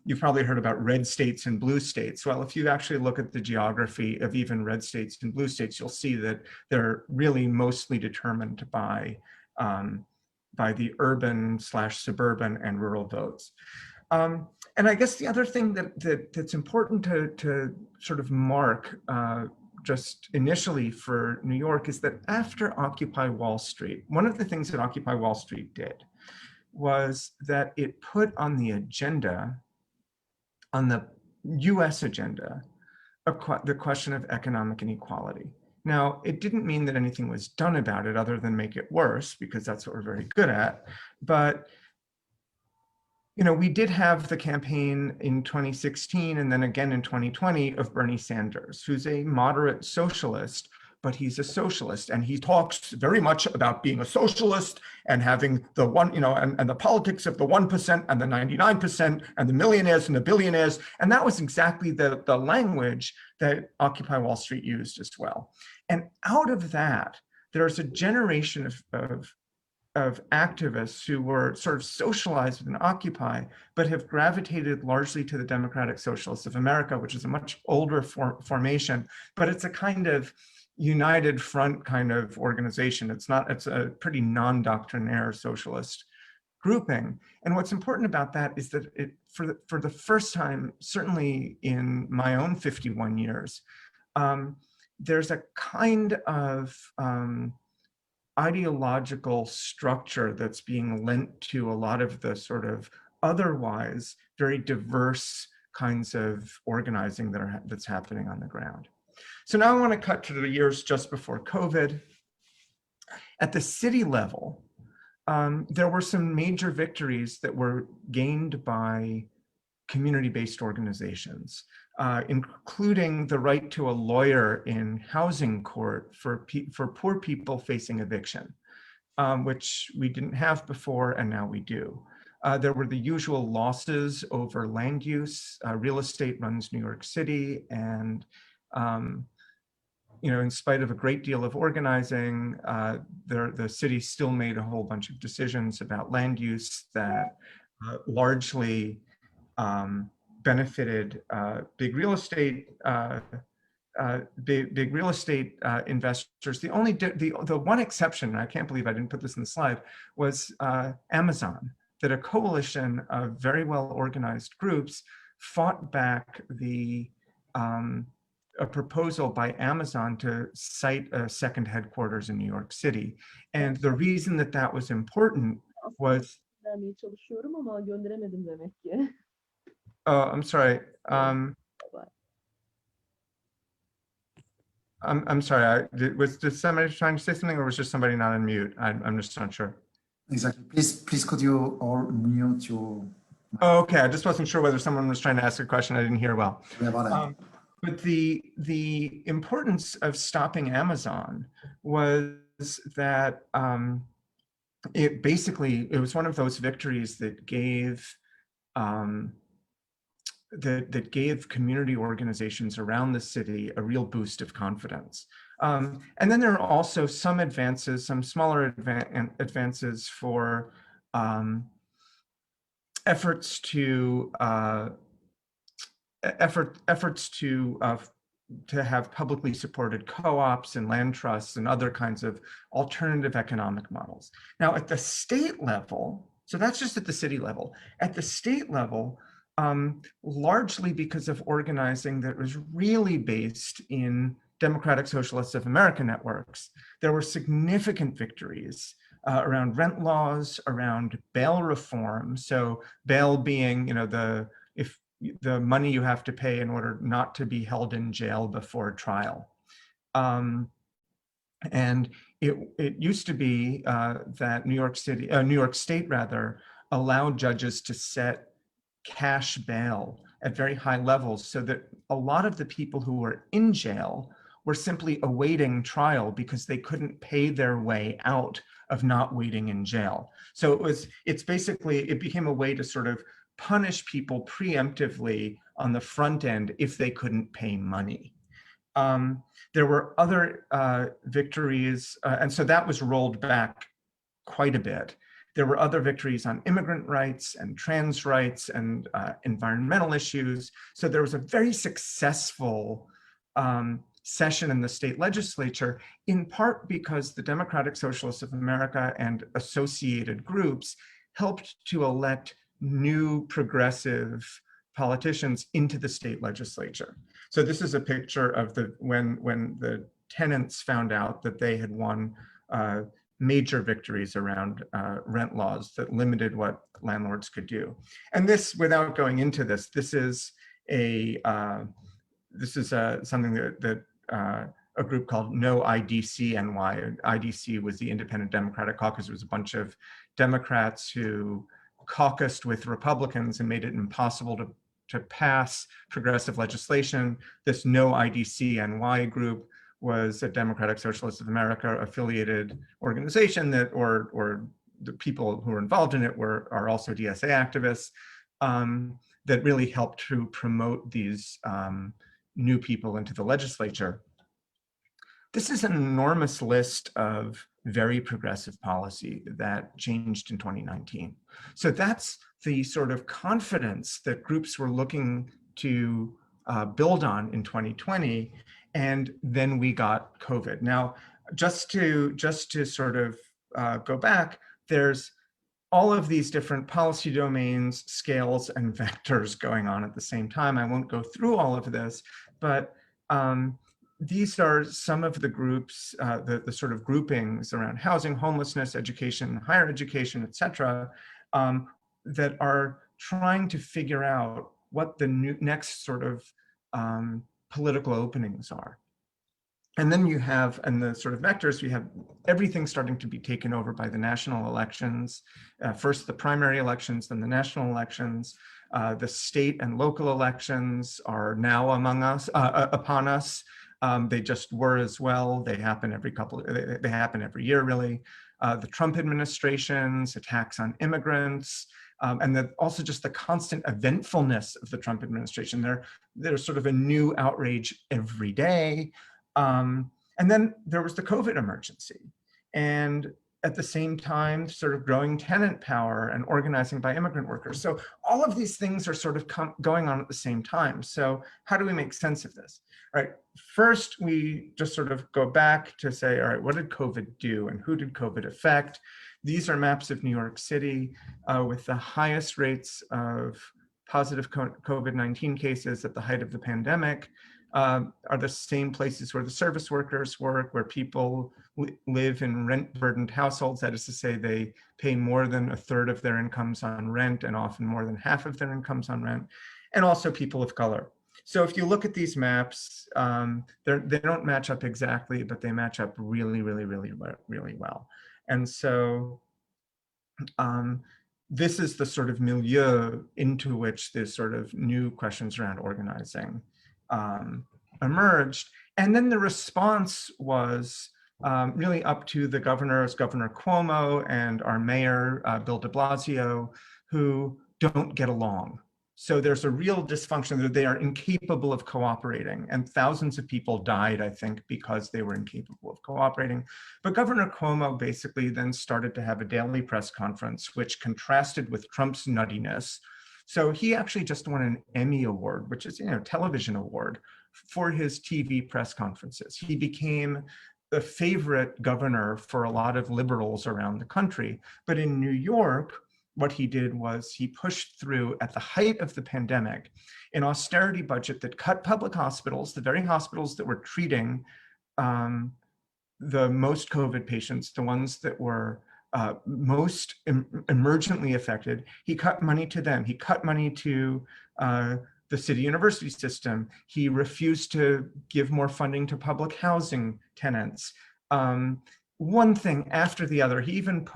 You've probably heard about red states and blue states. Well, if you actually look at the geography of even red states and blue states, you'll see that they're really mostly determined by the urban/suburban and rural votes. And I guess the other thing that's important to sort of mark just initially for New York is that after Occupy Wall Street, one of the things that Occupy Wall Street did was that it put on the agenda, on the US agenda, the question of economic inequality. Now, it didn't mean that anything was done about it other than make it worse, because that's what we're very good at. But we did have the campaign in 2016 and then again in 2020 of Bernie Sanders, who's a moderate socialist, but he's a socialist, and he talks very much about being a socialist and having the one, and the politics of the 1% and the 99% and the millionaires and the billionaires. And that was exactly the language that Occupy Wall Street used as well. And out of that, there's a generation of activists who were sort of socialized within Occupy, but have gravitated largely to the Democratic Socialists of America, which is a much older formation, but it's a kind of united front kind of organization. It's a pretty non-doctrinaire socialist grouping. And what's important about that is that for the first time, certainly in my own 51 years, there's a kind of ideological structure that's being lent to a lot of the sort of otherwise very diverse kinds of organizing that's happening on the ground. So now I want to cut to the years just before COVID. At the city level, there were some major victories that were gained by community-based organizations, including the right to a lawyer in housing court for poor people facing eviction, which we didn't have before, and now we do. There were the usual losses over land use. Real estate runs New York City, and in spite of a great deal of organizing, the city still made a whole bunch of decisions about land use that largely benefited big real estate investors. The one exception, and I can't believe I didn't put this in the slide, was Amazon, that a coalition of very well organized groups fought back a proposal by Amazon to site a second headquarters in New York City. And the reason that was important was... Oh, I'm sorry. I'm sorry. Was somebody trying to say something, or was just somebody not on mute? I'm just not sure. Exactly. Please, could you all mute your... Oh, okay. I just wasn't sure whether someone was trying to ask a question. I didn't hear well. Yeah, about that. But the importance of stopping Amazon was that it was one of those victories that gave community organizations around the city a real boost of confidence. And then there are also some advances, some smaller advances for efforts to have publicly supported co-ops and land trusts and other kinds of alternative economic models. Now at the state level, so that's just at the city level, at the state level, largely because of organizing that was really based in Democratic Socialists of America networks, there were significant victories around rent laws, around bail reform. So bail being, the money you have to pay in order not to be held in jail before trial. And it used to be that New York State allowed judges to set cash bail at very high levels, so that a lot of the people who were in jail were simply awaiting trial because they couldn't pay their way out of not waiting in jail. So it became a way to sort of punish people preemptively on the front end if they couldn't pay money. There were other victories, and so that was rolled back quite a bit. There were other victories on immigrant rights and trans rights and environmental issues. So there was a very successful session in the state legislature, in part because the Democratic Socialists of America and associated groups helped to elect new progressive politicians into the state legislature. So this is a picture of when the tenants found out that they had won major victories around rent laws that limited what landlords could do. And this, without going into this, this is something that a group called No IDC NY. IDC was the Independent Democratic Caucus. It was a bunch of Democrats who caucused with Republicans and made it impossible to pass progressive legislation. This No IDC NY group was a Democratic Socialists of America affiliated organization that, or the people who were involved in it are also DSA activists, that really helped to promote these new people into the legislature. This is an enormous list of very progressive policy that changed in 2019. So that's the sort of confidence that groups were looking to build on in 2020. And then we got COVID. Now, just to sort of go back, there's all of these different policy domains, scales, and vectors going on at the same time. I won't go through all of this, but these are some of the groups, the sort of groupings around housing, homelessness, education, higher education, et cetera, that are trying to figure out what the next sort of political openings are. And then you have, and the sort of vectors, you have everything starting to be taken over by the national elections. First the primary elections, then the national elections. The state and local elections are now upon us. They just were as well. They happen they happen every year, really. The Trump administration's attacks on immigrants, and also just the constant eventfulness of the Trump administration. There's sort of a new outrage every day. And then there was the COVID emergency. And at the same time, sort of growing tenant power and organizing by immigrant workers. So all of these things are sort of going on at the same time. So how do we make sense of this? All right, first, we just sort of go back to say, all right, what did COVID do and who did COVID affect? These are maps of New York City with the highest rates of positive COVID-19 cases at the height of the pandemic. Are the same places where the service workers work, where people live in rent-burdened households. That is to say, they pay more than a third of their incomes on rent and often more than half of their incomes on rent, and also people of color. So if you look at these maps, they don't match up exactly, but they match up really, really, really, really well. And so this is the sort of milieu into which this sort of new questions around organizing emerged. And then the response was really up to the governors, Governor Cuomo and our mayor, Bill de Blasio, who don't get along. So there's a real dysfunction that they are incapable of cooperating, and thousands of people died, I think, because they were incapable of cooperating. But Governor Cuomo basically then started to have a daily press conference, which contrasted with Trump's nuttiness. So he actually just won an Emmy Award, which is, television award, for his TV press conferences. He became the favorite governor for a lot of liberals around the country. But in New York, what he did was he pushed through, at the height of the pandemic, an austerity budget that cut public hospitals, the very hospitals that were treating the most COVID patients, the ones that were most emergently affected. He cut money to them. He cut money to the city university system. He refused to give more funding to public housing tenants. One thing after the other. He even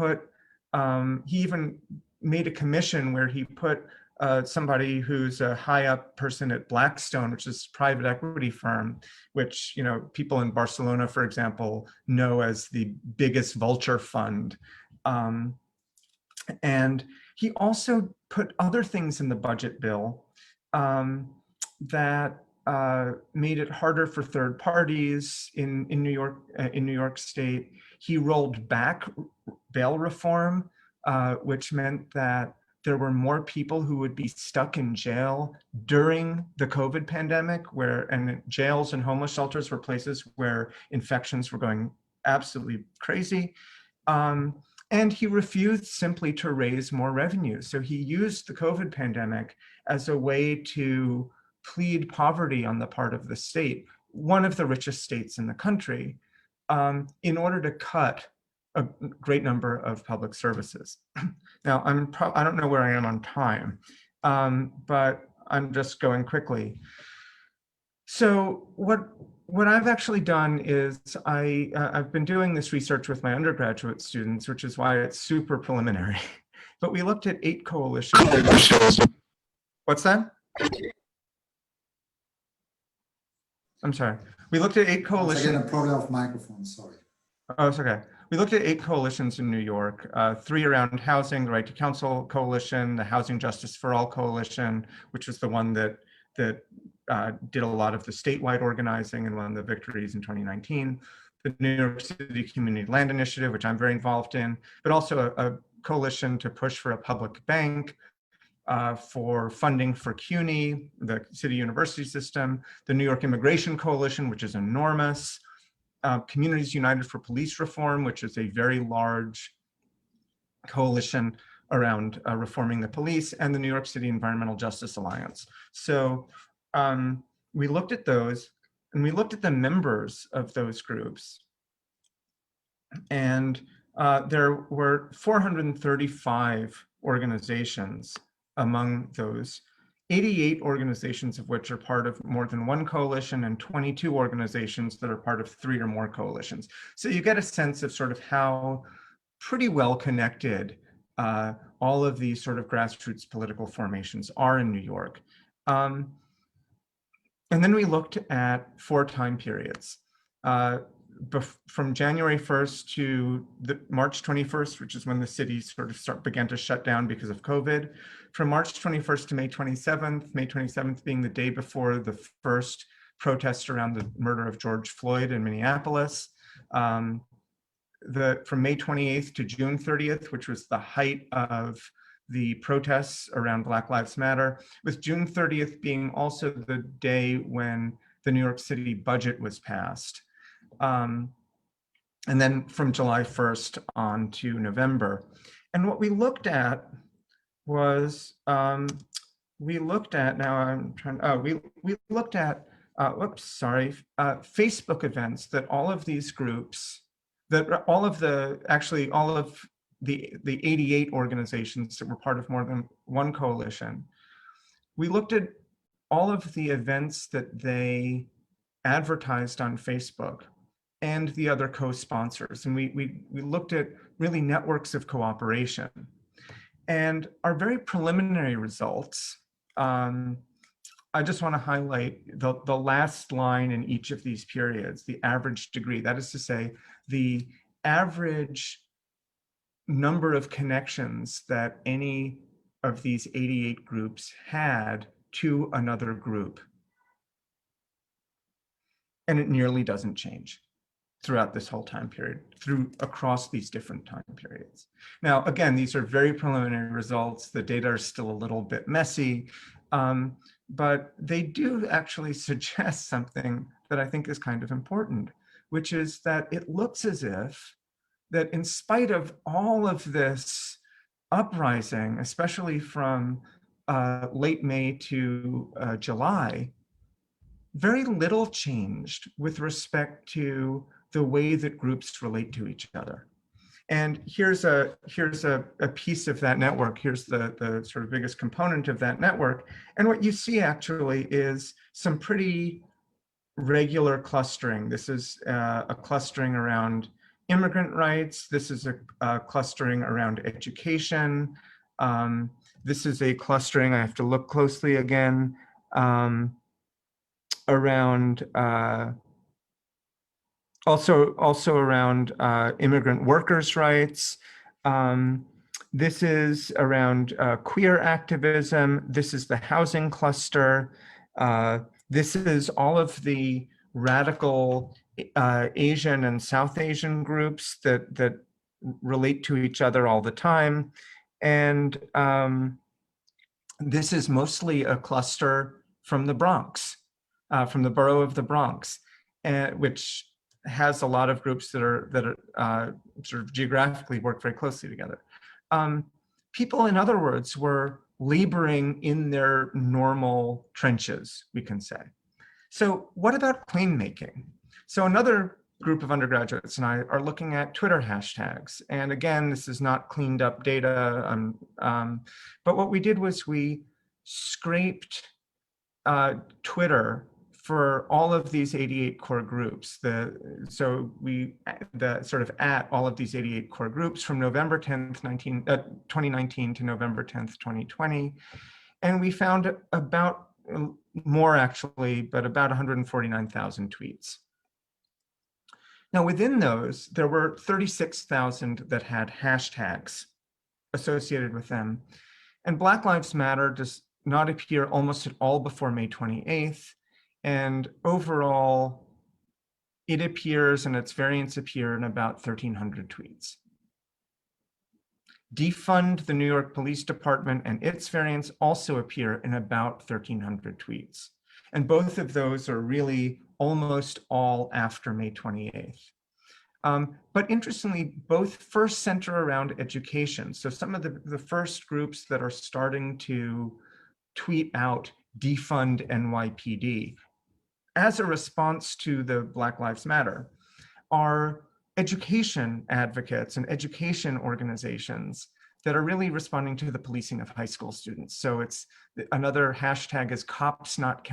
made a commission where he put somebody who's a high up person at Blackstone, which is a private equity firm, which people in Barcelona, for example, know as the biggest vulture fund. And he also put other things in the budget bill that made it harder for third parties in New York State. He rolled back bail reform which meant that there were more people who would be stuck in jail during the COVID pandemic, and jails and homeless shelters were places where infections were going absolutely crazy. And he refused simply to raise more revenue. So he used the COVID pandemic as a way to plead poverty on the part of the state, one of the richest states in the country, in order to cut a great number of public services. Now, I don't know where I am on time, but I'm just going quickly. So what I've actually done is I've been doing this research with my undergraduate students, which is why it's super preliminary. But we looked at 8 coalitions. What's that? I'm sorry. We looked at 8 coalitions. Again, a problem of microphone, sorry. Oh, it's okay. We looked at 8 coalitions in New York, 3 around housing, the Right to Counsel Coalition, the Housing Justice for All Coalition, which was the one that did a lot of the statewide organizing and won the victories in 2019, the New York City Community Land Initiative, which I'm very involved in, but also a coalition to push for a public bank, for funding for CUNY, the city university system, the New York Immigration Coalition, which is enormous, Communities United for Police Reform, which is a very large coalition around reforming the police, and the New York City Environmental Justice Alliance. So we looked at those, and we looked at the members of those groups. And there were 435 organizations among those, 88 organizations of which are part of more than one coalition, and 22 organizations that are part of 3 or more coalitions. So you get a sense of sort of how pretty well connected all of these sort of grassroots political formations are in New York. And then we looked at 4 time periods. From January 1st to March 21st, which is when the city sort of began to shut down because of COVID. From March 21st to May 27th being the day before the first protest around the murder of George Floyd in Minneapolis. From May 28th to June 30th, which was the height of the protests around Black Lives Matter, with June 30th being also the day when the New York City budget was passed. And then from July 1st on to November. And what we looked at was, we looked at Facebook events that all of these groups, all of the 88 organizations that were part of more than one coalition, we looked at all of the events that they advertised on Facebook and the other co-sponsors. And we looked at really networks of cooperation. And our very preliminary results, I just want to highlight the last line in each of these periods, the average degree. That is to say, the average number of connections that any of these 88 groups had to another group. And it nearly doesn't change throughout this whole time period, across these different time periods. Now, again, these are very preliminary results. The data are still a little bit messy, but they do actually suggest something that I think is kind of important, which is that it looks as if that in spite of all of this uprising, especially from late May to July, very little changed with respect to the way that groups relate to each other. And here's a piece of that network. Here's the sort of biggest component of that network. And what you see actually is some pretty regular clustering. This is a clustering around immigrant rights. This is a clustering around education. This is a clustering, I have to look closely again, around also around immigrant workers' rights. This is around queer activism. This is the housing cluster. This is all of the radical Asian and South Asian groups that relate to each other all the time. And this is mostly a cluster from the Bronx, from the borough of the Bronx, which has a lot of groups that are sort of geographically work very closely together. People, in other words, were laboring in their normal trenches, we can say. So what about claim making? So another group of undergraduates and I are looking at Twitter hashtags. And again, this is not cleaned up data, but what we did was we scraped Twitter for all of these 88 core groups. So we sort of at all of these 88 core groups from November 10th, 2019 to November 10th, 2020. And we found about, more actually, but about 149,000 tweets. Now within those, there were 36,000 that had hashtags associated with them. And Black Lives Matter does not appear almost at all before May 28th. And overall, it appears and its variants appear in about 1,300 tweets. Defund the New York Police Department and its variants also appear in about 1,300 tweets. And both of those are really almost all after May 28th. But interestingly, both first center around education. So some of the first groups that are starting to tweet out defund NYPD as a response to the Black Lives Matter are education advocates and education organizations that are really responding to the policing of high school students. So it's another hashtag is cops not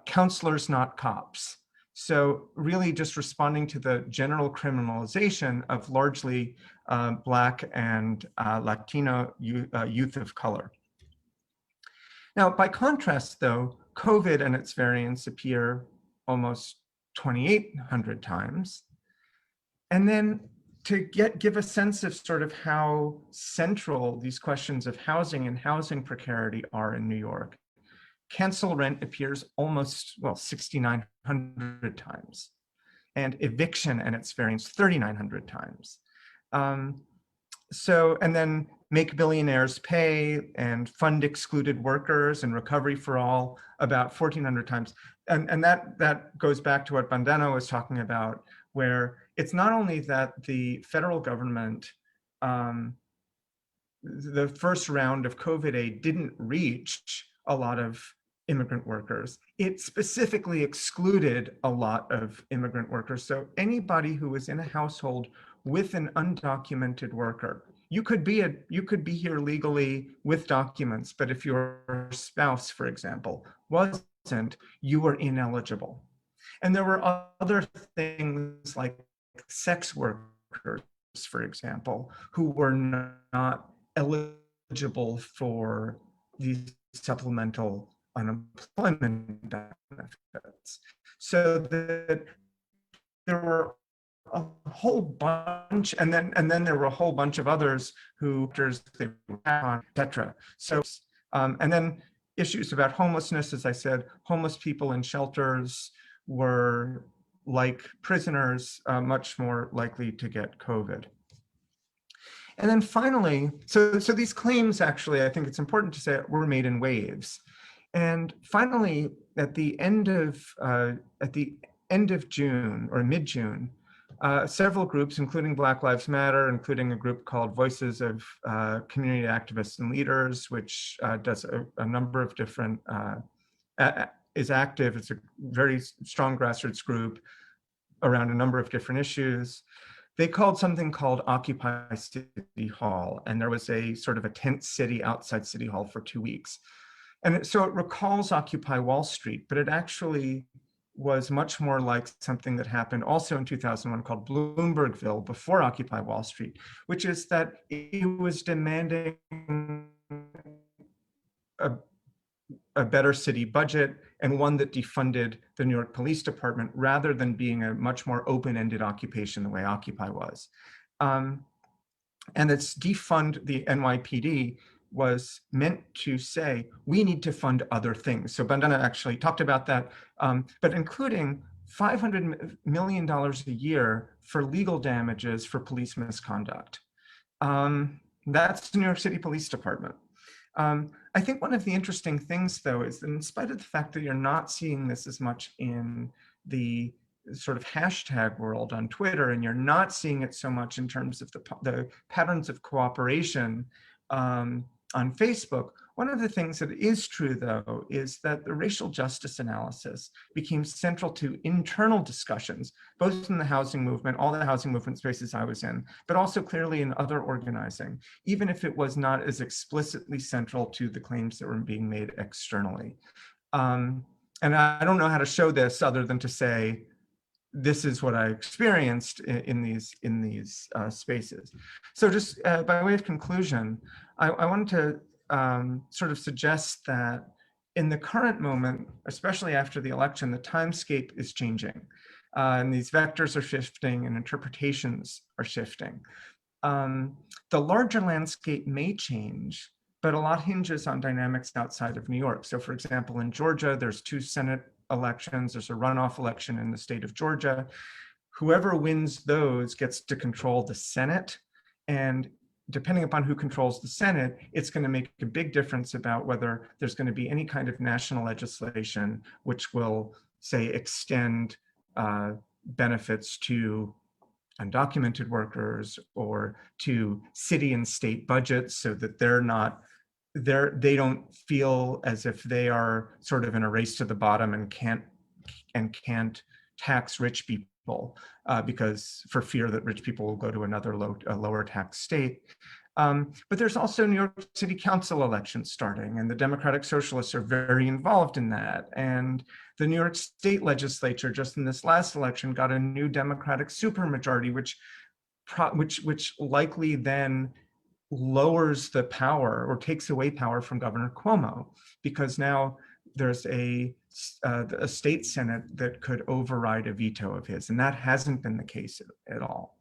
counselors not cops. So really just responding to the general criminalization of largely Black and Latino youth of color. Now, by contrast though, COVID and its variants appear almost 2,800 times. And then to give a sense of sort of how central these questions of housing and housing precarity are in New York, cancel rent appears almost, well, 6,900 times. And eviction and its variants 3,900 times. And then make billionaires pay and fund excluded workers and recovery for all about 1,400 times. And that goes back to what Bandana was talking about, where it's not only that the federal government, the first round of COVID aid didn't reach a lot of immigrant workers, it specifically excluded a lot of immigrant workers. So anybody who was in a household with an undocumented worker, you could be here legally with documents, but if your spouse, for example, wasn't, you were ineligible. And there were other things like sex workers, for example, who were not eligible for these supplemental unemployment benefits. So that there were a whole bunch, and then there were a whole bunch of others who they were on, etc. So, and then issues about homelessness, as I said, homeless people in shelters were, like prisoners, much more likely to get COVID. And then finally, so these claims actually, I think it's important to say, were made in waves. And finally, at the end of June or mid-June, several groups, including Black Lives Matter, including a group called Voices of Community Activists and Leaders, which does a number of different, is active. It's a very strong grassroots group around a number of different issues. They called something called Occupy City Hall, and there was a sort of a tent city outside City Hall for 2 weeks. And so it recalls Occupy Wall Street, but it actually was much more like something that happened also in 2001 called Bloombergville before Occupy Wall Street, which is that it was demanding a better city budget and one that defunded the New York Police Department rather than being a much more open-ended occupation the way Occupy was. And it's defund the NYPD was meant to say, we need to fund other things. So Bandana actually talked about that, but including $500 million a year for legal damages for police misconduct. That's the New York City Police Department. I think one of the interesting things, though, is that in spite of the fact that you're not seeing this as much in the sort of hashtag world on Twitter, and you're not seeing it so much in terms of the patterns of cooperation on Facebook, one of the things that is true, though, is that the racial justice analysis became central to internal discussions, both in the housing movement, all the housing movement spaces I was in, but also clearly in other organizing, even if it was not as explicitly central to the claims that were being made externally. And I don't know how to show this other than to say, this is what I experienced in these spaces. So just by way of conclusion, I wanted to sort of suggest that in the current moment, especially after the election, the timescape is changing. And these vectors are shifting and interpretations are shifting. The larger landscape may change, but a lot hinges on dynamics outside of New York. So for example, in Georgia, there's 2 Senate elections. There's a runoff election in the state of Georgia. Whoever wins those gets to control the Senate. And depending upon who controls the Senate, it's going to make a big difference about whether there's going to be any kind of national legislation which will, say, extend benefits to undocumented workers or to city and state budgets so that they don't feel as if they are sort of in a race to the bottom and can't tax rich people because for fear that rich people will go to another lower tax state. But there's also New York City Council elections starting, and the Democratic Socialists are very involved in that. And the New York State Legislature just in this last election got a new Democratic supermajority, which likely then lowers the power or takes away power from Governor Cuomo, because now there's a state senate that could override a veto of his, and that hasn't been the case at all.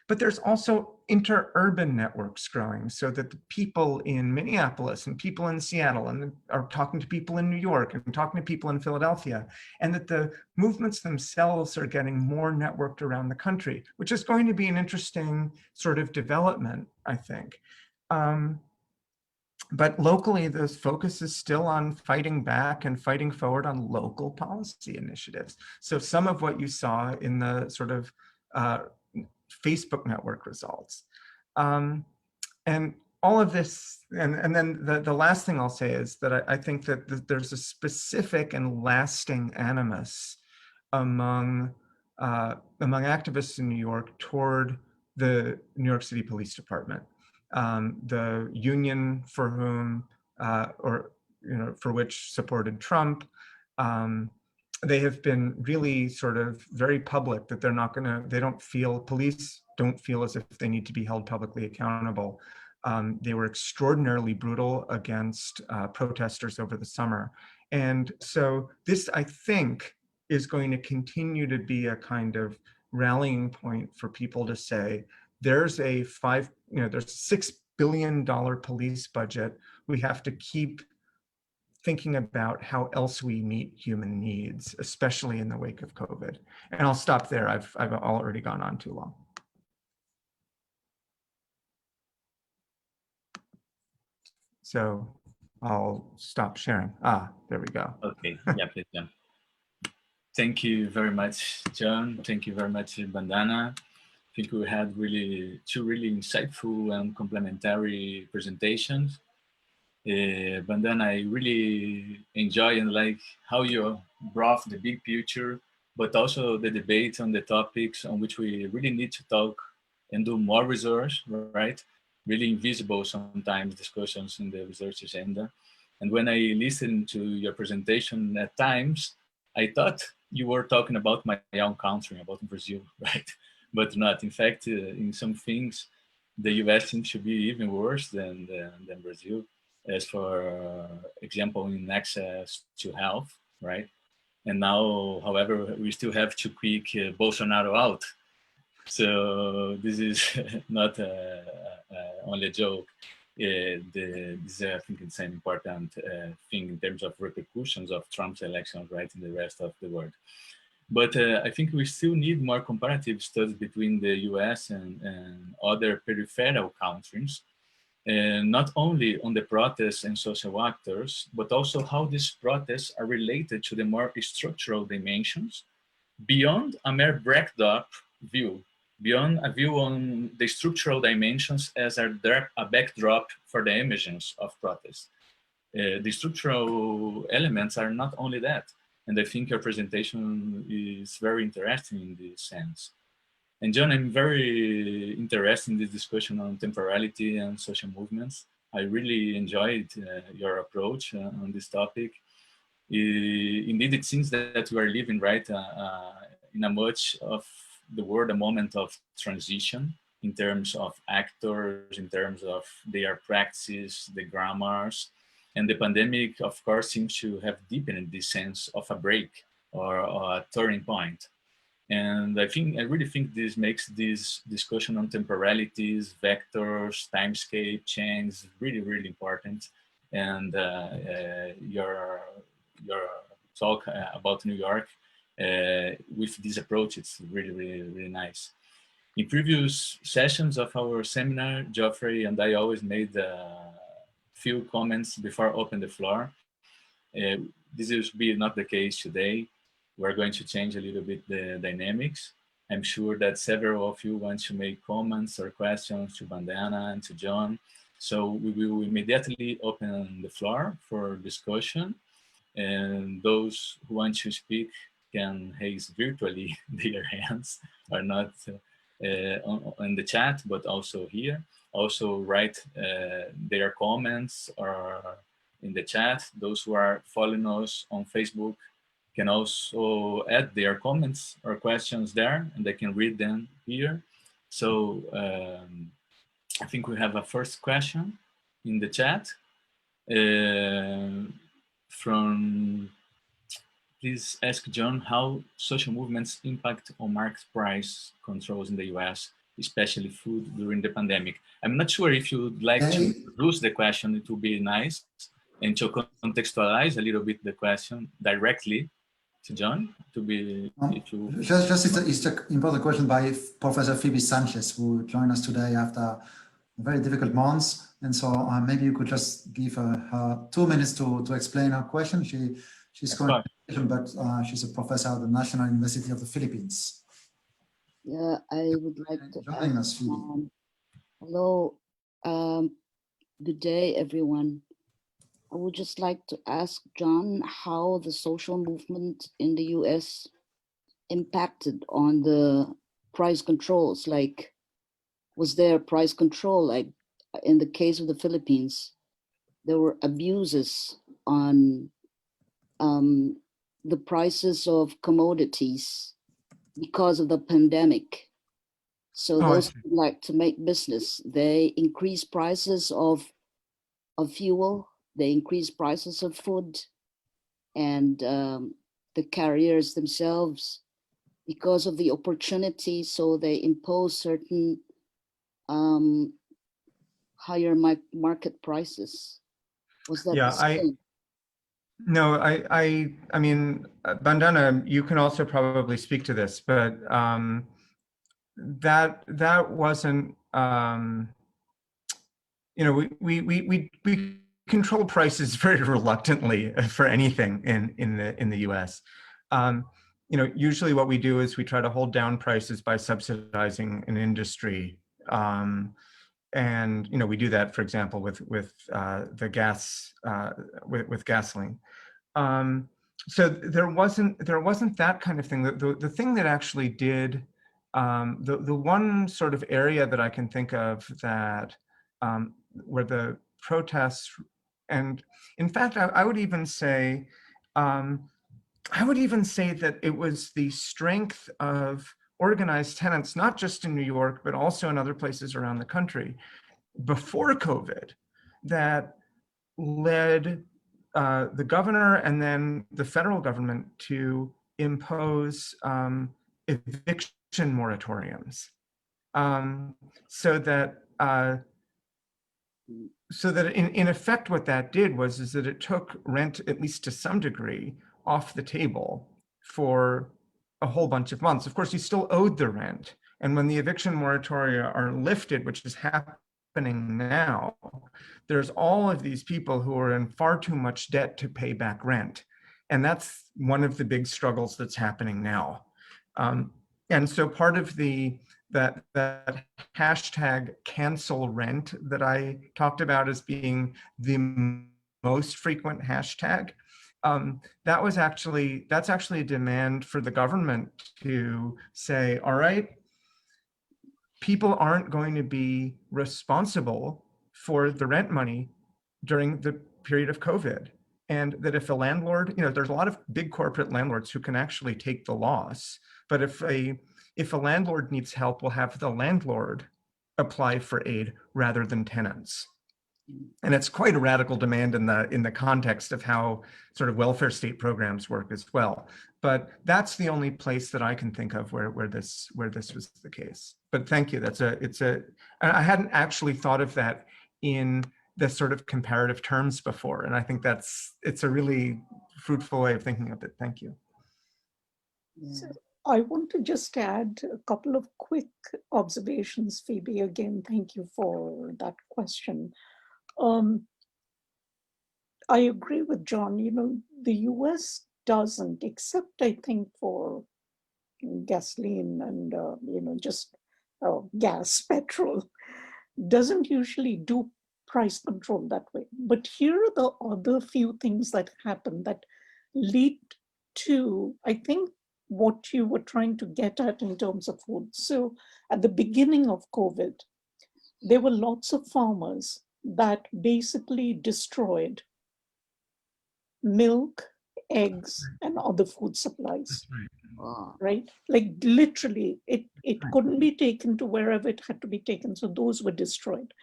But there's also interurban networks growing, so that the people in Minneapolis and people in Seattle and are talking to people in New York and talking to people in Philadelphia, and that the movements themselves are getting more networked around the country, which is going to be an interesting sort of development, I think. But locally, the focus is still on fighting back and fighting forward on local policy initiatives. So some of what you saw in the sort of Facebook network results. And all of this, and then the last thing I'll say is that I think that there's a specific and lasting animus among activists in New York toward the New York City Police Department. The union for whom, for which supported Trump, they have been really sort of very public that police don't feel as if they need to be held publicly accountable. They were extraordinarily brutal against protesters over the summer. And so this, I think, is going to continue to be a kind of rallying point for people to say, there's a there's $6 billion police budget. We have to keep thinking about how else we meet human needs, especially in the wake of COVID. And I'll stop there. I've already gone on too long. So I'll stop sharing. There we go. Okay, yeah, please, John. Thank you very much, John. Thank you very much, Bandana. I think we had two really insightful and complementary presentations. Bandana, I really enjoy and like how you brought the big picture, but also the debate on the topics on which we really need to talk and do more research, right? Really invisible sometimes discussions in the research agenda. And when I listened to your presentation at times, I thought you were talking about my own country, about Brazil, right? But not. In fact, in some things, the US seems to be even worse than Brazil, as for example, in access to health, right? And now, however, we still have to kick Bolsonaro out. So this is not only a joke. This I think it's an important thing in terms of repercussions of Trump's elections, right, in the rest of the world. But I think we still need more comparative studies between the US and other peripheral countries, and not only on the protests and social actors, but also how these protests are related to the more structural dimensions beyond a mere backdrop view, beyond a view on the structural dimensions as a backdrop for the emergence of protests. The structural elements are not only that. And I think your presentation is very interesting in this sense. And John, I'm very interested in this discussion on temporality and social movements. I really enjoyed your approach on this topic. Indeed, it seems that we are living in a much of the world, a moment of transition in terms of actors, in terms of their practices, the grammars. And the pandemic, of course, seems to have deepened this sense of a break or a turning point. And I really think this makes this discussion on temporalities, vectors, timescape, change really, really important. And your talk about New York with this approach, it's really, really, really nice. In previous sessions of our seminar, Geoffrey and I always made few comments before open the floor. This will be not the case today. We're going to change a little bit the dynamics. I'm sure that several of you want to make comments or questions to Bandana and to John. So we will immediately open the floor for discussion. And those who want to speak can raise virtually their hands, or not on the chat, but also here. Also write their comments or in the chat. Those who are following us on Facebook can also add their comments or questions there, and they can read them here. So I think we have a first question in the chat from, please ask John how social movements impact on market price controls in the US, especially food during the pandemic. I'm not sure if you'd like to introduce the question, it would be nice, and to contextualize a little bit the question directly to John, to be, if you... It's an important question by Professor Phoebe Sanchez, who joined us today after very difficult months. And so maybe you could just give her 2 minutes to explain her question. She's currently, but she's a professor at the National University of the Philippines. Yeah, I would like to join us, Phoebe. Hello, good day, everyone. I would just like to ask John how the social movement in the US impacted on the price controls. Like, was there price control? Like in the case of the Philippines, there were abuses on the prices of commodities because of the pandemic. So those who like to make business, they increase prices of fuel, they increase prices of food, and the carriers themselves, because of the opportunity, so they impose certain higher market prices. Was that the same? No, I mean, Bandana, you can also probably speak to this, but that wasn't, you know, we control prices very reluctantly for anything in the US. You know, usually what we do is we try to hold down prices by subsidizing an industry. And you know, we do that, for example, with the gas, with gasoline. So there wasn't that kind of thing. The thing that actually did, the one sort of area that I can think of that where the protests, and in fact, I would even say that it was the strength of organized tenants, not just in New York, but also in other places around the country before COVID, that led the governor and then the federal government to impose eviction moratoriums, so that in effect what that did is that it took rent, at least to some degree, off the table for a whole bunch of months. Of course, you still owed the rent. And when the eviction moratoria are lifted, which is happening now, there's all of these people who are in far too much debt to pay back rent. And that's one of the big struggles that's happening now. And so part of that hashtag cancel rent that I talked about as being the most frequent hashtag, that's actually a demand for the government to say, all right, people aren't going to be responsible for the rent money during the period of COVID. And that if a landlord, there's a lot of big corporate landlords who can actually take the loss, but if a landlord needs help, we'll have the landlord apply for aid rather than tenants. And it's quite a radical demand in the context of how sort of welfare state programs work as well. But that's the only place that I can think of where this was the case. But thank you. I hadn't actually thought of that in the sort of comparative terms before, and I think it's a really fruitful way of thinking of it. Thank you. So I want to just add a couple of quick observations, Phoebe. Again, thank you for that question. I agree with John. The US doesn't, except I think for gasoline and just gas, petrol, doesn't usually do price control that way. But here are the other few things that happen that lead to, I think, what you were trying to get at in terms of food. So at the beginning of COVID, there were lots of farmers that basically destroyed milk, eggs, and other food supplies. Right? Like literally, it couldn't be taken to wherever it had to be taken. So those were destroyed.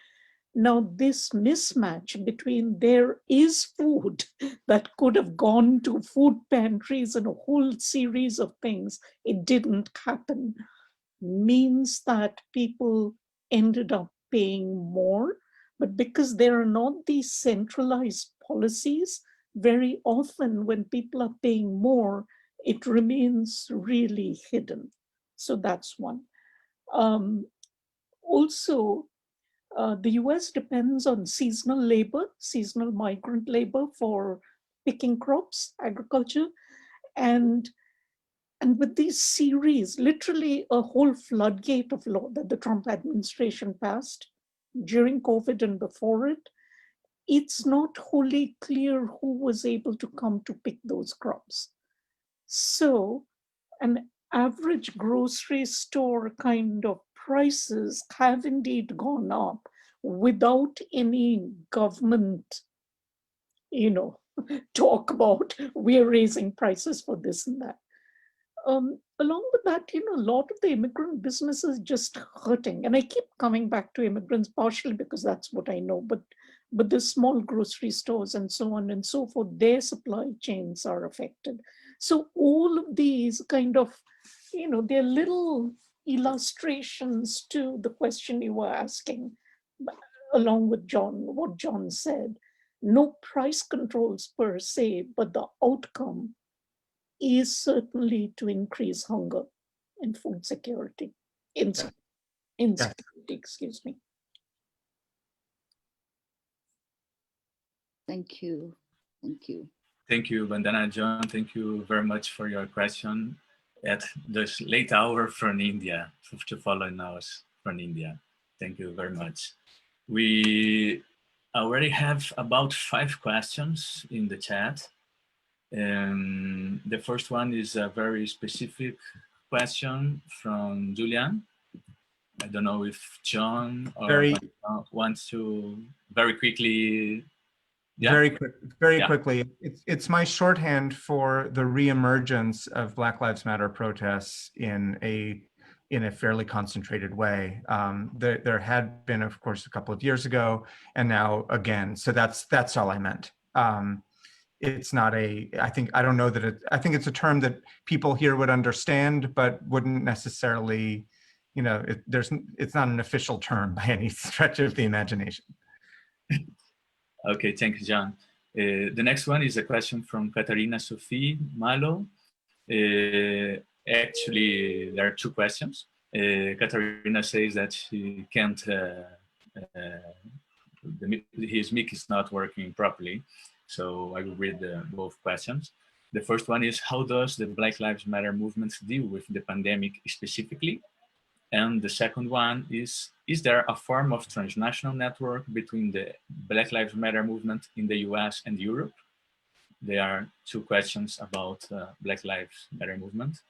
Now, this mismatch between there is food that could have gone to food pantries and a whole series of things, it didn't happen, means that people ended up paying more. But because there are not these centralized policies, very often when people are paying more, it remains really hidden. So that's one. Also, the US depends on seasonal labor, seasonal migrant labor for picking crops, agriculture. And with these series, literally a whole floodgate of law that the Trump administration passed during COVID and before it, it's not wholly clear who was able to come to pick those crops. So an average grocery store kind of prices have indeed gone up without any government, talk about we're raising prices for this and that. Along with that, a lot of the immigrant businesses just hurting. And I keep coming back to immigrants partially because that's what I know, but the small grocery stores and so on and so forth, their supply chains are affected. So all of these kind of, they're little illustrations to the question you were asking, along with what John said. No price controls per se, but the outcome is certainly to increase hunger and food security, insecurity, excuse me. Thank you. Thank you. Thank you, Vandana. John, thank you very much for your question at this late hour from India, to follow us from India. Thank you very much. We already have about 5 questions in the chat. The first one is a very specific question from Julian. I don't know if John or wants to very quickly. Yeah? Very quickly. It's my shorthand for the reemergence of Black Lives Matter protests in a fairly concentrated way. There had been, of course, a couple of years ago, and now again. So that's all I meant. It's not I think it's a term that people here would understand, but wouldn't necessarily, it's not an official term by any stretch of the imagination. Okay, thanks, John. The next one is a question from Katarina Sophie Malo. actually, there are two questions. Katarina says that she can't, his mic is not working properly. So I will read both questions. The first one is, how does the Black Lives Matter movement deal with the pandemic specifically? And the second one is there a form of transnational network between the Black Lives Matter movement in the US and Europe? There are two questions about Black Lives Matter movement.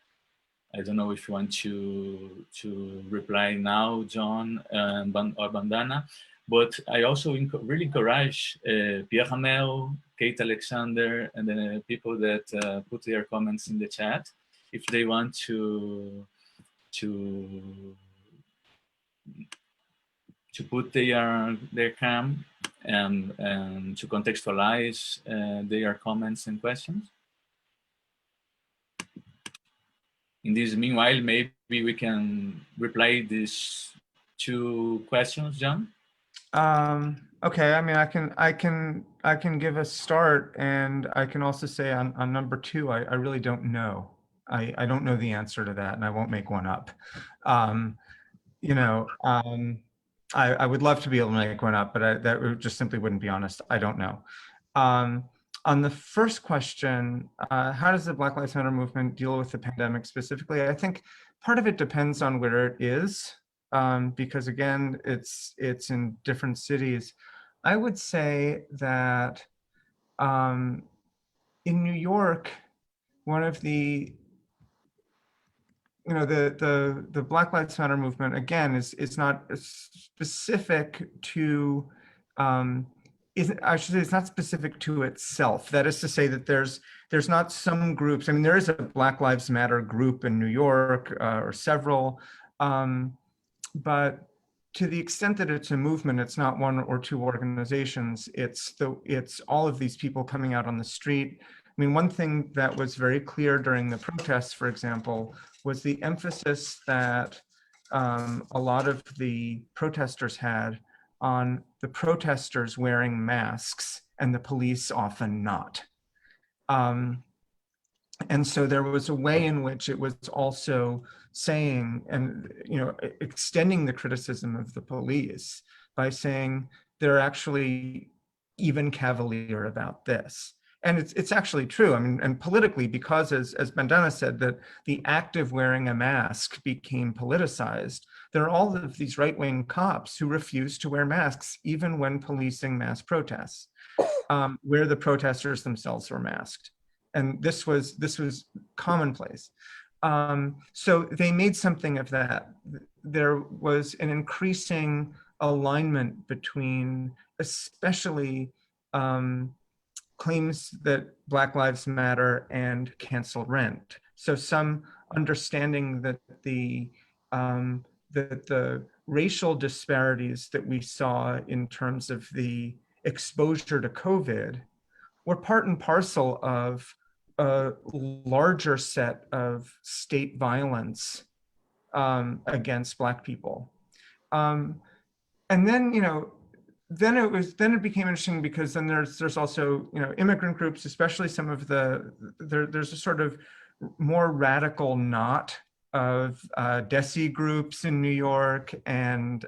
I don't know if you want to reply now, John or Bandana, but I also really encourage Pierre Hamel, Kate Alexander, and then people that put their comments in the chat, if they want to put their cam and to contextualize their comments and questions. In this meanwhile, maybe we can reply these two questions, John. Okay, I mean, I can give a start, and I can also say on number two, I really don't know. I don't know the answer to that, and I won't make one up. You know, I would love to be able to make one up, but that just simply wouldn't be honest. I don't know. On the first question, how does the Black Lives Matter movement deal with the pandemic specifically? I think part of it depends on where it is, because again, it's in different cities. I would say that in New York, one of the the Black Lives Matter movement, again, is not specific to, I should say it's not specific to itself. That is to say that there's not some groups. I mean, there is a Black Lives Matter group in New York or several, but to the extent that it's a movement, it's not one or two organizations. It's all of these people coming out on the street. I mean, one thing that was very clear during the protests, for example, was the emphasis that a lot of the protesters had on the protesters wearing masks and the police often not. And so there was a way in which it was also saying, and extending the criticism of the police by saying they're actually even cavalier about this. And it's actually true. I mean, and politically, because as Bandana said, that the act of wearing a mask became politicized, there are all of these right-wing cops who refuse to wear masks, even when policing mass protests, where the protesters themselves were masked. And this was commonplace. So they made something of that. There was an increasing alignment between, especially claims that Black Lives Matter and cancel rent. So some understanding that the racial disparities that we saw in terms of the exposure to COVID were part and parcel of a larger set of state violence against Black people. And then, then it became interesting because then there's also, immigrant groups, especially some of there's a sort of more radical knot of Desi groups in New York and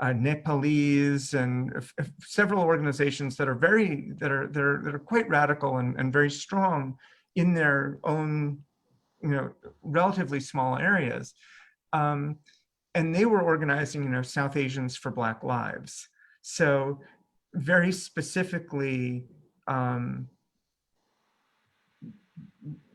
Nepalese and several organizations that are quite radical and very strong in their own, relatively small areas. And they were organizing, South Asians for Black Lives. So very specifically,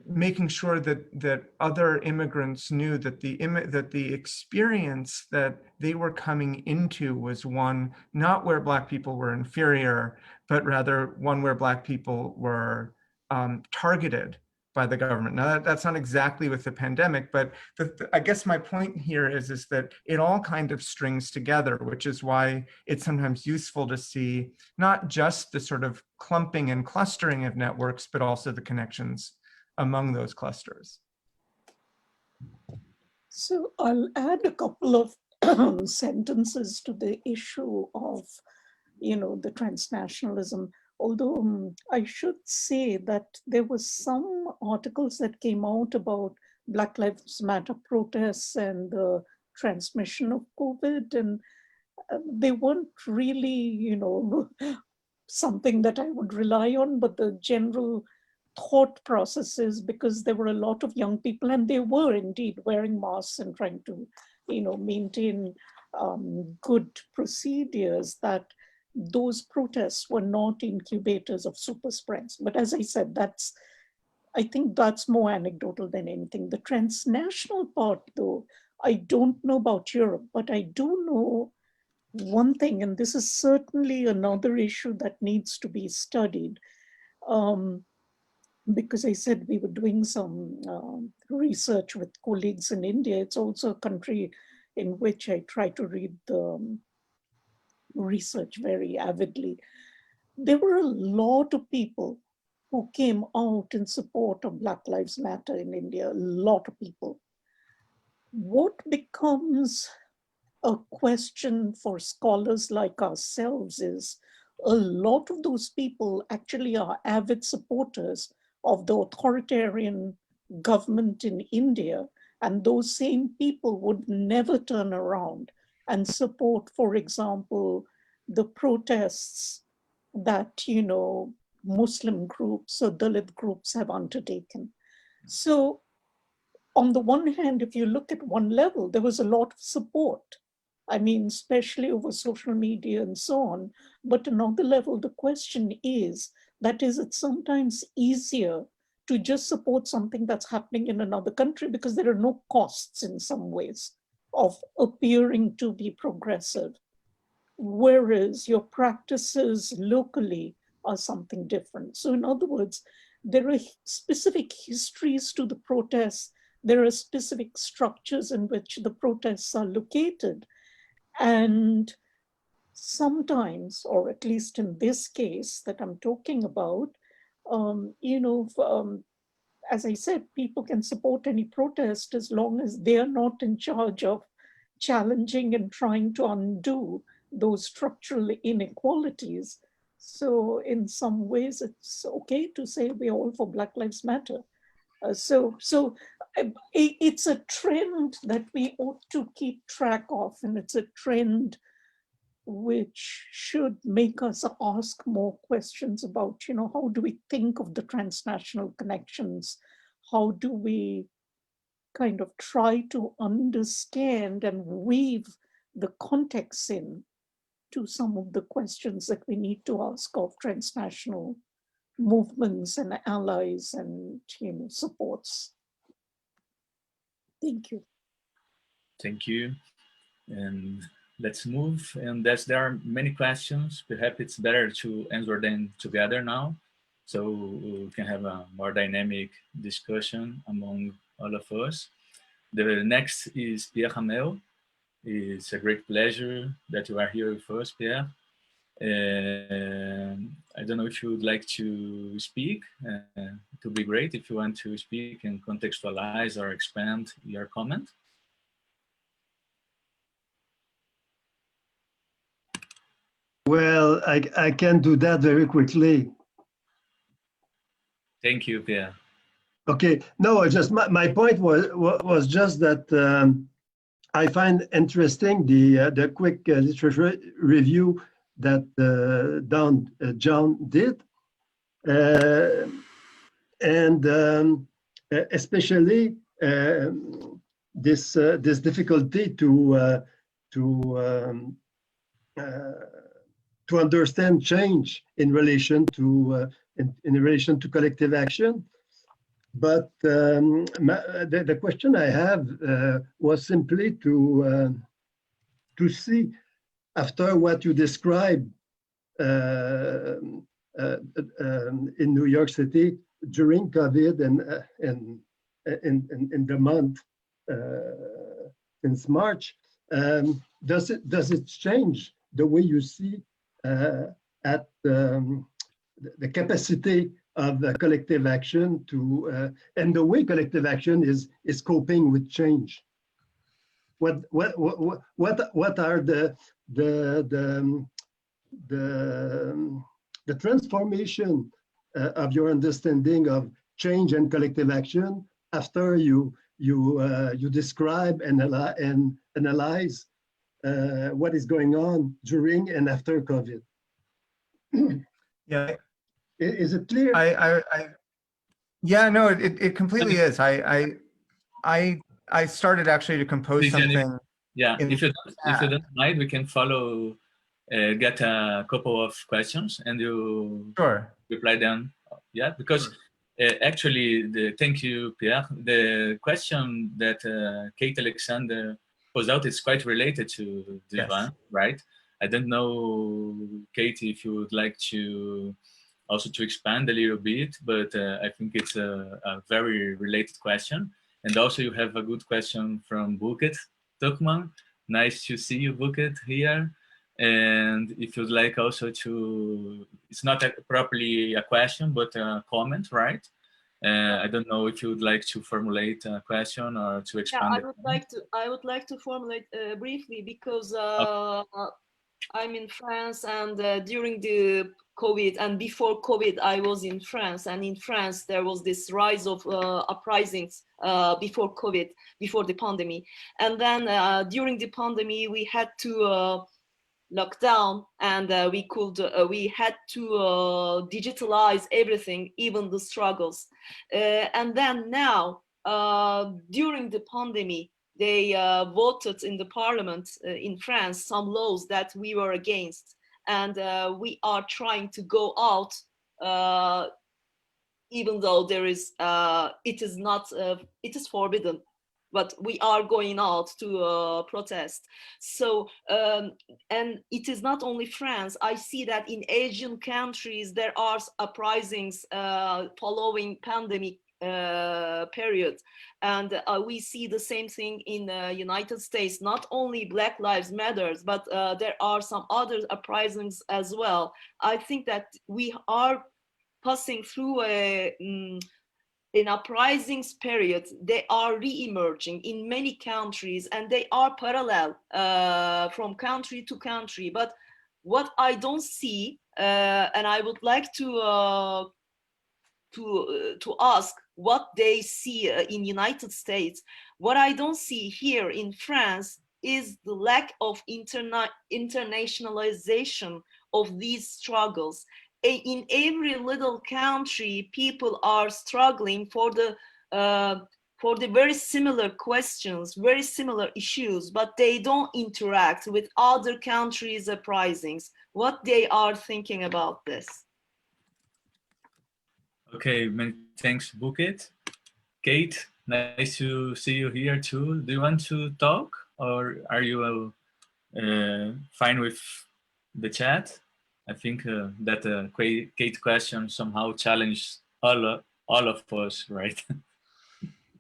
making sure that other immigrants knew that the experience that they were coming into was one not where Black people were inferior, but rather one where Black people were targeted by the government. Now that's not exactly with the pandemic, but I guess my point here is that it all kind of strings together, which is why it's sometimes useful to see not just the sort of clumping and clustering of networks, but also the connections among those clusters. So I'll add a couple of sentences to the issue of, the transnationalism. Although I should say that there was some articles that came out about Black Lives Matter protests and the transmission of COVID. And they weren't really, something that I would rely on, but the general thought processes, because there were a lot of young people and they were indeed wearing masks and trying to, maintain good procedures, that those protests were not incubators of super spreads. But as I said, I think that's more anecdotal than anything. The transnational part, though, I don't know about Europe, but I do know one thing, and this is certainly another issue that needs to be studied, because I said we were doing some research with colleagues in India. It's also a country in which I try to read the research very avidly. There were a lot of people who came out in support of Black Lives Matter in India, a lot of people. What becomes a question for scholars like ourselves is, a lot of those people actually are avid supporters of the authoritarian government in India, and those same people would never turn around and support, for example, the protests that, Muslim groups or Dalit groups have undertaken. So on the one hand, if you look at one level, there was a lot of support. I mean, especially over social media and so on. But another level, the question is that is it sometimes easier to just support something that's happening in another country because there are no costs in some ways of appearing to be progressive, whereas your practices locally are something different. So in other words, there are specific histories to the protests. There are specific structures in which the protests are located. And sometimes, or at least in this case that I'm talking about, as I said, people can support any protest as long as they're not in charge of challenging and trying to undo those structural inequalities. So in some ways, it's okay to say we're all for Black Lives Matter. So it's a trend that we ought to keep track of, and it's a trend which should make us ask more questions about, how do we think of the transnational connections? How do we kind of try to understand and weave the context in to some of the questions that we need to ask of transnational movements and allies and, supports. Thank you. Thank you. And let's move. And as there are many questions, perhaps it's better to answer them together now, so we can have a more dynamic discussion among all of us. The next is Pierre Hamel. It's a great pleasure that you are here with us, Pierre. I don't know if you would like to speak. It would be great if you want to speak and contextualize or expand your comment. Well, I can do that very quickly. Thank you, Pierre. Okay, no, just my point was just that I find interesting the quick literature review that John did, and especially this difficulty to understand change in relation to collective action. But the question I have was simply to see, after what you described in New York City during COVID and in the month since March, does it change the way you see at the capacity of collective action to and the way collective action is coping with change? What are the transformation of your understanding of change and collective action after you you describe and analyze what is going on during and after COVID. Yeah. Is it clear? Yeah, no, it completely is. I started actually to compose Please, Jenny. something. Yeah, if you don't mind, we can follow, get a couple of questions and you Sure. reply them. Yeah, because actually, thank you, Pierre. The question that Kate Alexander posed out is quite related to this Yes. one, right? I don't know, Kate, if you would like to also to expand a little bit, but I think it's a very related question. And also you have a good question from Buket Tukman. Nice to see you, Buket, here. And if you'd like also to, it's not properly a question, but a comment, right? I don't know if you would like to formulate a question or to expand. Yeah, I would like to formulate briefly, because I'm in France, and during the COVID and before COVID, I was in France, and in France there was this rise of uprisings before COVID, before the pandemic, and then during the pandemic we had to lock down, and we had to digitalize everything, even the struggles, and then now during the pandemic, they voted in the parliament in France some laws that we were against, and we are trying to go out, even though there is it is forbidden, but we are going out to protest. So and it is not only France. I see that in Asian countries there are uprisings following pandemic period, and we see the same thing in the United States. Not only Black Lives Matters, but there are some other uprisings as well. I think that we are passing through an uprisings period. They are re-emerging in many countries, and they are parallel from country to country. But what I don't see, and I would like to ask what they see in United States. What I don't see here in France is the lack of internationalization of these struggles. In every little country, people are struggling for the very similar questions, very similar issues, but they don't interact with other countries' uprisings. What they are thinking about this? Okay, many thanks, Buket. Kate, nice to see you here too. Do you want to talk, or are you fine with the chat? I think that Kate question somehow challenged all of us, right?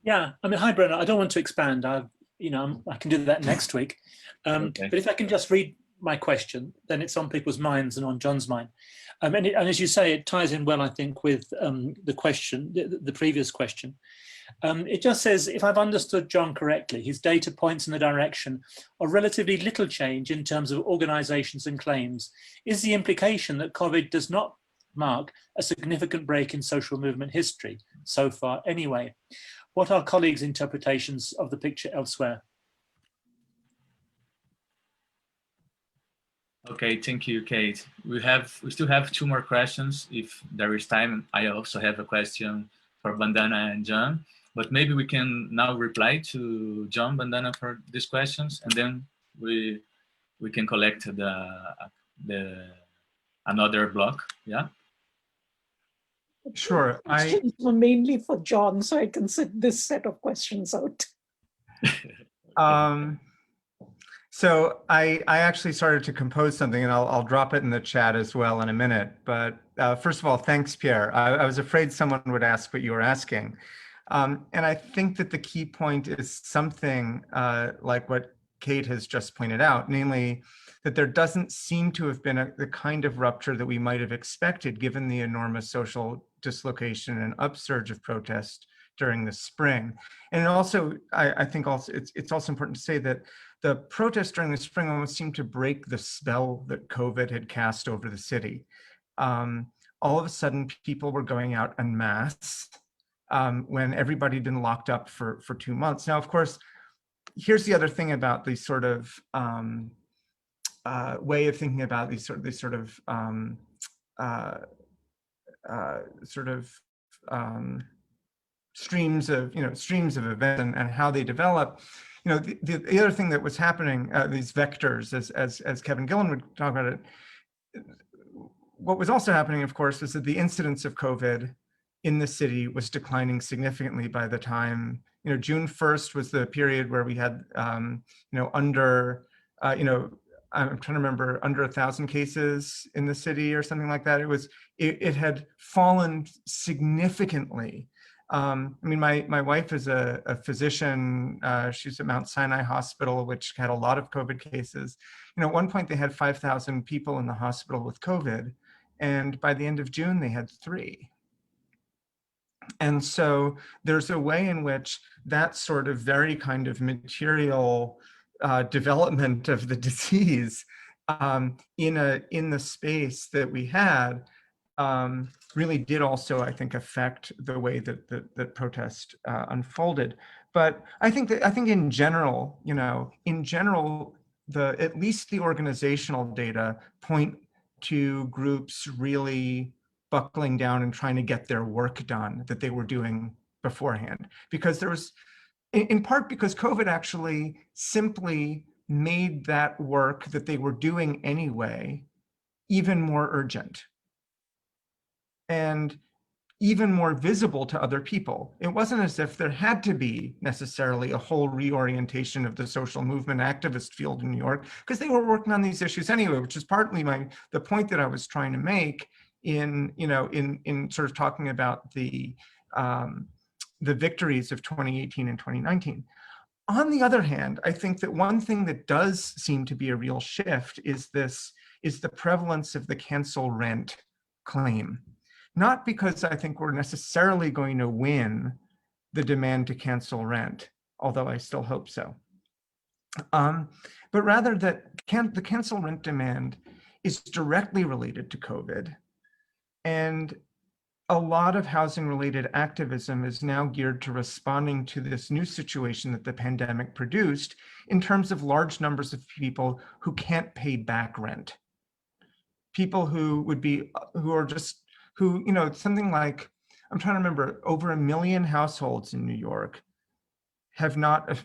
Yeah, I mean, hi, Brenna. I don't want to expand. I can do that next week. Okay. But if I can just read my question, then it's on people's minds and on John's mind. And as you say, it ties in well, I think, with the question, the previous question. It just says, if I've understood John correctly, his data points in the direction of relatively little change in terms of organizations and claims. Is the implication that COVID does not mark a significant break in social movement history, so far anyway? What are colleagues' interpretations of the picture elsewhere? Okay, thank you, Kate. We still have 2 more questions if there is time. I also have a question for Vandana and John, but maybe we can now reply to John, Vandana, for these questions, and then we can collect the another block. Yeah. Sure. Questions were mainly for John, so I can sit this set of questions out. So I actually started to compose something, and I'll drop it in the chat as well in a minute. But first of all, thanks, Pierre. I was afraid someone would ask what you were asking. And I think that the key point is something like what Kate has just pointed out, namely that there doesn't seem to have been the kind of rupture that we might have expected given the enormous social dislocation and upsurge of protest during the spring. And also, I think also it's also important to say that the protests during the spring almost seemed to break the spell that COVID had cast over the city. All of a sudden, people were going out en masse. when everybody had been locked up for 2 months. Now, of course, here's the other thing about the sort of way of thinking about these sort of streams of events and how they develop. The other thing that was happening, these vectors, as Kevin Gillen would talk about it, what was also happening, of course, was that the incidence of COVID in the city was declining significantly by the time, June 1st was the period where we had, under, I'm trying to remember, under 1,000 cases in the city or something like that. It had fallen significantly. My wife is a physician. She's at Mount Sinai Hospital, which had a lot of COVID cases. At one point they had 5,000 people in the hospital with COVID. And by the end of June, they had 3. And so there's a way in which that sort of very kind of material development of the disease in the space that we had really did also, I think, affect the way that protest unfolded. But I think in general, at least the organizational data point to groups really buckling down and trying to get their work done that they were doing beforehand. Because there was, in part because COVID actually simply made that work that they were doing anyway even more urgent and even more visible to other people. It wasn't as if there had to be necessarily a whole reorientation of the social movement activist field in New York, because they were working on these issues anyway, which is partly the point that I was trying to make in sort of talking about the victories of 2018 and 2019. On the other hand, I think that one thing that does seem to be a real shift is the prevalence of the cancel rent claim. Not because I think we're necessarily going to win the demand to cancel rent, although I still hope so. But rather that the cancel rent demand is directly related to COVID. And a lot of housing-related activism is now geared to responding to this new situation that the pandemic produced in terms of large numbers of people who can't pay back rent. People who something like, I'm trying to remember, over 1 million households in New York have not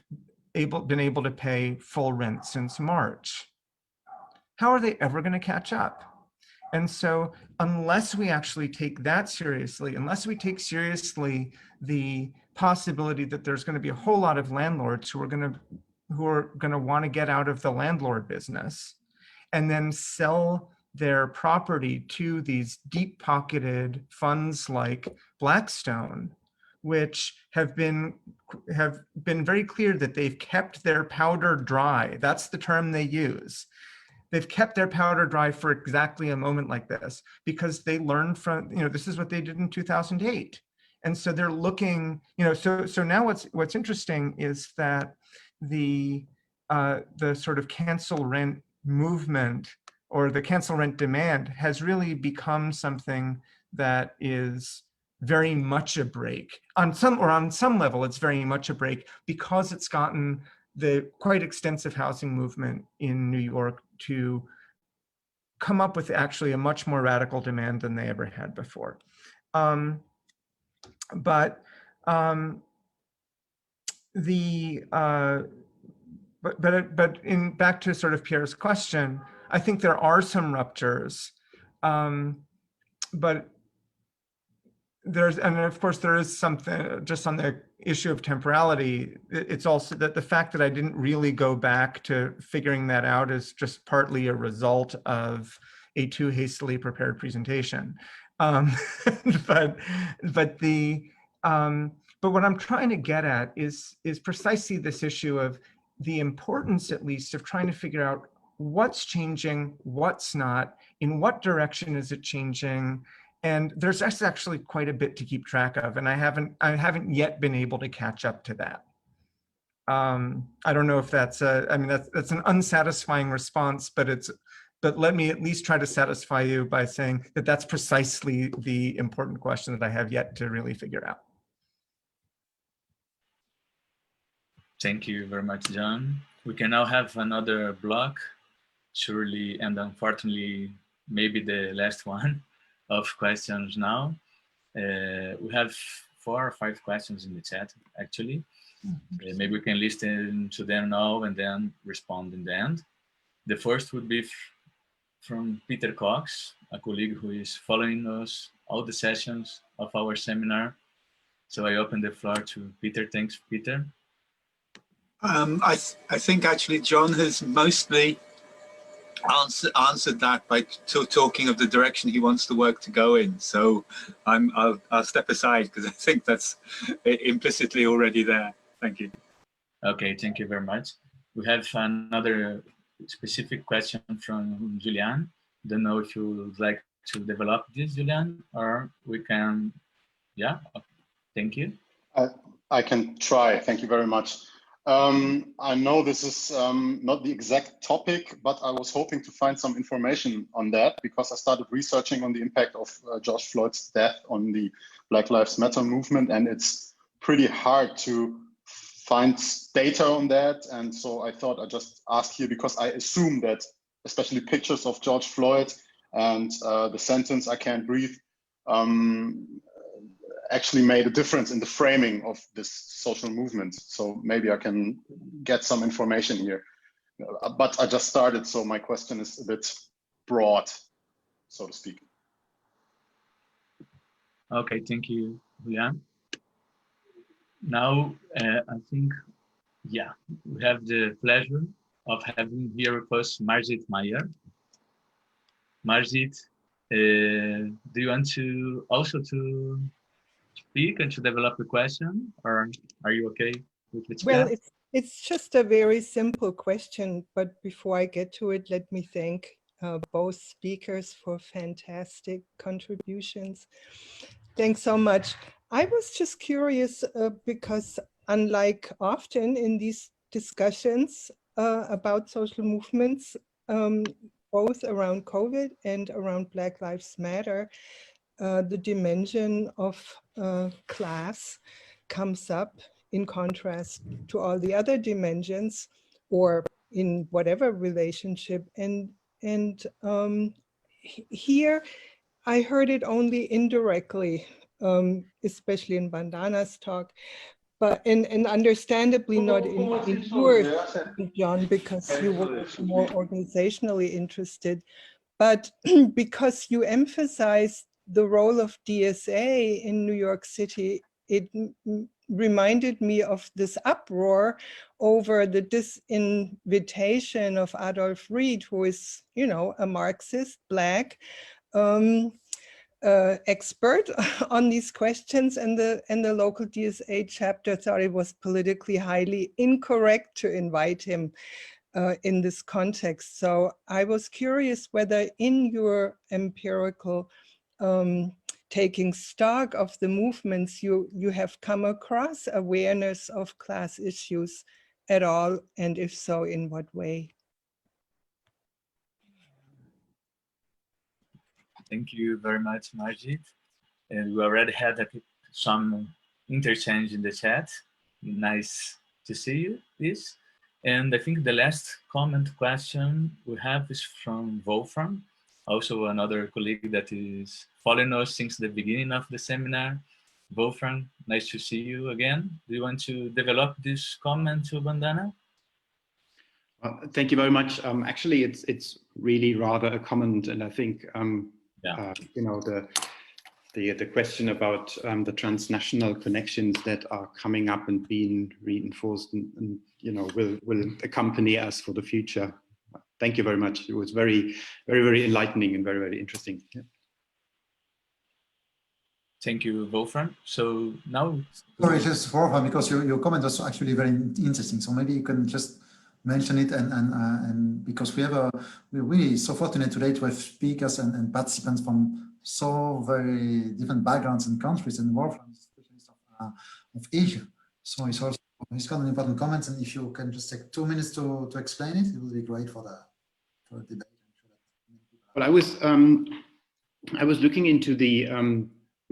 been able to pay full rent since March. How are they ever going to catch up? And so unless we actually take that seriously, unless we take seriously the possibility that there's going to be a whole lot of landlords who are going to want to get out of the landlord business and then sell their property to these deep-pocketed funds like Blackstone, which have been very clear that they've kept their powder dry. That's the term they use. They've kept their powder dry for exactly a moment like this because they learned from, this is what they did in 2008. And so they're looking, so now what's interesting is that the sort of cancel rent movement or the cancel rent demand has really become something that is very much a break. On some level, it's very much a break because it's gotten the quite extensive housing movement in New York to come up with actually a much more radical demand than they ever had before. But back to sort of Pierre's question, I think there are some ruptures, but and of course there is something just on the issue of temporality. It's also that the fact that I didn't really go back to figuring that out is just partly a result of a too hastily prepared presentation. But what I'm trying to get at is precisely this issue of the importance, at least, of trying to figure out what's changing, what's not, in what direction is it changing. And there's actually quite a bit to keep track of, and I haven't yet been able to catch up to that. I don't know if that's that's an unsatisfying response, but let me at least try to satisfy you by saying that that's precisely the important question that I have yet to really figure out. Thank you very much, John. We can now have another block, surely, and unfortunately, maybe the last one of questions now. We have 4 or 5 questions in the chat, actually. Maybe we can listen to them now and then respond in the end. The first would be from Peter Cox, a colleague who is following us all the sessions of our seminar. So I open the floor to Peter. Thanks, Peter. I think actually John has mostly answered that by talking of the direction he wants the work to go in. So I'll step aside because I think that's implicitly already there. Thank you. Okay, thank you very much. We have another specific question from Julian. Don't know if you would like to develop this, Julian, or we can, yeah, thank you. I can try, thank you very much. I know this is not the exact topic, but I was hoping to find some information on that because I started researching on the impact of George Floyd's death on the Black Lives Matter movement, and it's pretty hard to find data on that. And so I thought I'd just ask here because I assume that especially pictures of George Floyd and the sentence "I can't breathe" actually made a difference in the framing of this social movement. So maybe I can get some information here. But I just started, so my question is a bit broad, so to speak. Okay, thank you, Julian. Now, I think, yeah, we have the pleasure of having here with us Margit Meyer. Margit, do you want to also to speak and to develop a question, or are you okay with the chat? Well, it's just a very simple question, but before I get to it, let me thank both speakers for fantastic contributions. Thanks so much. I was just curious because unlike often in these discussions about social movements, both around COVID and around Black Lives Matter, the dimension of class comes up in contrast to all the other dimensions or in whatever relationship. And here I heard it only indirectly, especially in Bandana's talk, but and understandably not in yours, John, because you were more organizationally interested, but because you emphasized the role of DSA in New York City, it reminded me of this uproar over the disinvitation of Adolf Reed, who is, you know, a Marxist, Black, expert on these questions, and the local DSA chapter thought it was politically highly incorrect to invite him in this context. So I was curious whether in your empirical taking stock of the movements, you have come across awareness of class issues at all, and if so, in what way? Thank you very much, Margit. And we already had some interchange in the chat. Nice to see you, this. And I think the last comment question we have is from Wolfram, also another colleague that is following us since the beginning of the seminar. Wolfram, nice to see you again. Do you want to develop this comment to Bandana? Thank you very much. Actually, it's really rather a comment, and I think you know, the question about the transnational connections that are coming up and being reinforced and you know will accompany us for the future. Thank you very much. It was very enlightening and very interesting. Yeah. Thank you, Wolfram. So now, sorry, just Wolfram, because your comment was actually very interesting. So maybe you can just mention it, and because we're really so fortunate today to have speakers and participants from so very different backgrounds and countries, and Wolfram is a specialist of Asia. So he's got an important comment, and if you can just take 2 minutes to explain it, it will be great for the debate. Well, I was looking into the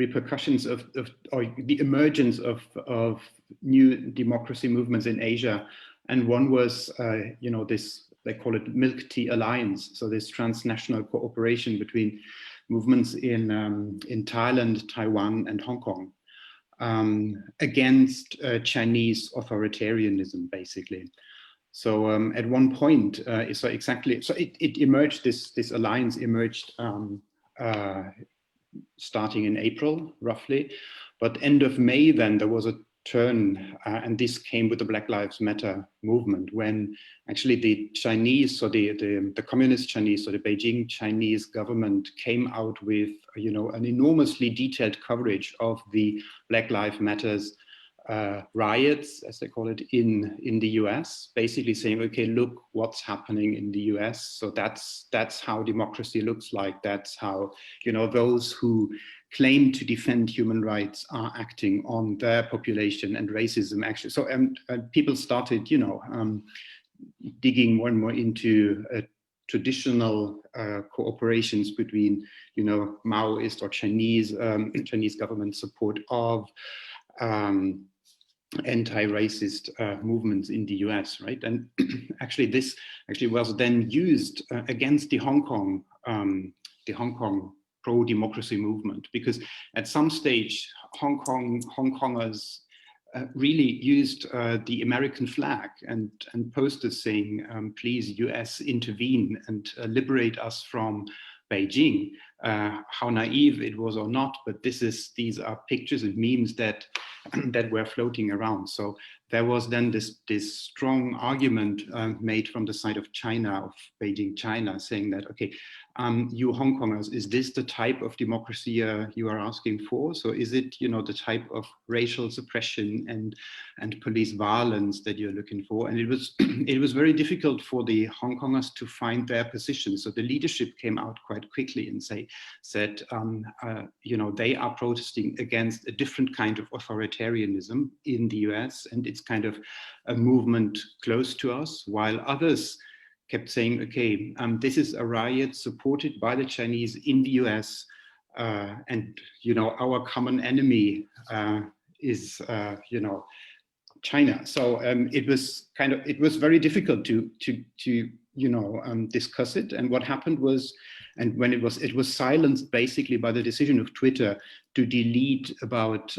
repercussions of or the emergence of new democracy movements in Asia. And one was, you know, this, they call it Milk Tea Alliance. So this transnational cooperation between movements in Thailand, Taiwan, and Hong Kong against Chinese authoritarianism, basically. So at one point, so it emerged, this alliance emerged starting in April, roughly. But end of May, then there was a turn, and this came with the Black Lives Matter movement, when actually the Chinese, so the communist Chinese, so the Beijing Chinese government came out with, you know, an enormously detailed coverage of the Black Lives Matters riots, as they call it, in the US, basically saying, okay, look what's happening in the US. So that's how democracy looks like. That's how, you know, those who claim to defend human rights are acting on their population, and racism actually. So people started, you know, digging more and more into traditional cooperations between, you know, Maoist or Chinese government support of anti-racist movements in the US, right? And actually this was then used against the Hong Kong pro-democracy movement, because at some stage Hong Kongers really used the American flag and posters saying, please US intervene and liberate us from Beijing. How naive it was or not, but these are pictures and memes that were floating around. So there was then this strong argument made from the side of China, of Beijing, China, saying that, okay, you Hong Kongers, is this the type of democracy you are asking for? So is it, you know, the type of racial suppression and police violence that you're looking for? And it was very difficult for the Hong Kongers to find their position. So the leadership came out quite quickly and said, you know, they are protesting against a different kind of authoritarianism in the US, and it's kind of a movement close to us, while others kept saying, okay, this is a riot supported by the Chinese in the US, and, you know, our common enemy is, you know, China. So it was very difficult to you know, discuss it. And what happened was, and when it was silenced basically by the decision of Twitter to delete about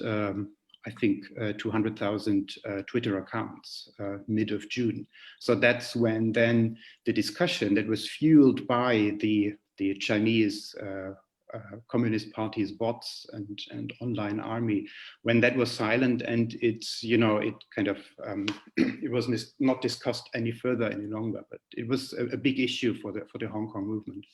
I think 200,000 Twitter accounts mid of June. So that's when then the discussion that was fueled by the Chinese Communist Party's bots and online army, when that was silent, and it's, you know, it kind of it was not discussed any further any longer, but it was a big issue for the Hong Kong movement.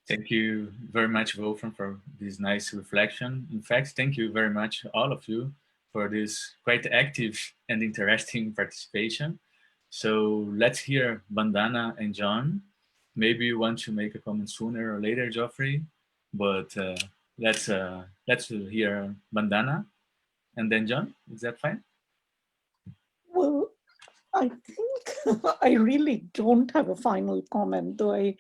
Thank you very much, Wolfram, for this nice reflection. In fact, thank you very much, all of you, for this quite active and interesting participation. So let's hear Bandana and John. Maybe you want to make a comment sooner or later, Geoffrey, but let's hear Bandana and then John. Is that fine? Well, I think I really don't have a final comment, though I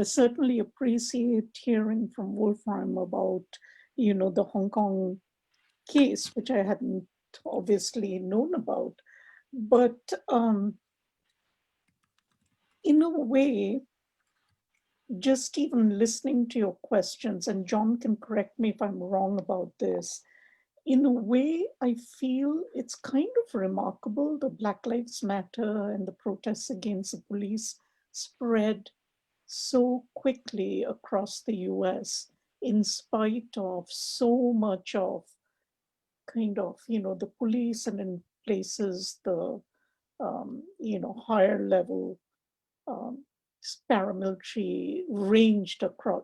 certainly appreciate hearing from Wolfram about, you know, the Hong Kong case, which I hadn't obviously known about. But in a way, just even listening to your questions, and John can correct me if I'm wrong about this, in a way, I feel it's kind of remarkable the Black Lives Matter and the protests against the police spread so quickly across the US, in spite of so much of kind of, you know, the police, and in places the, you know, higher level paramilitary ranged across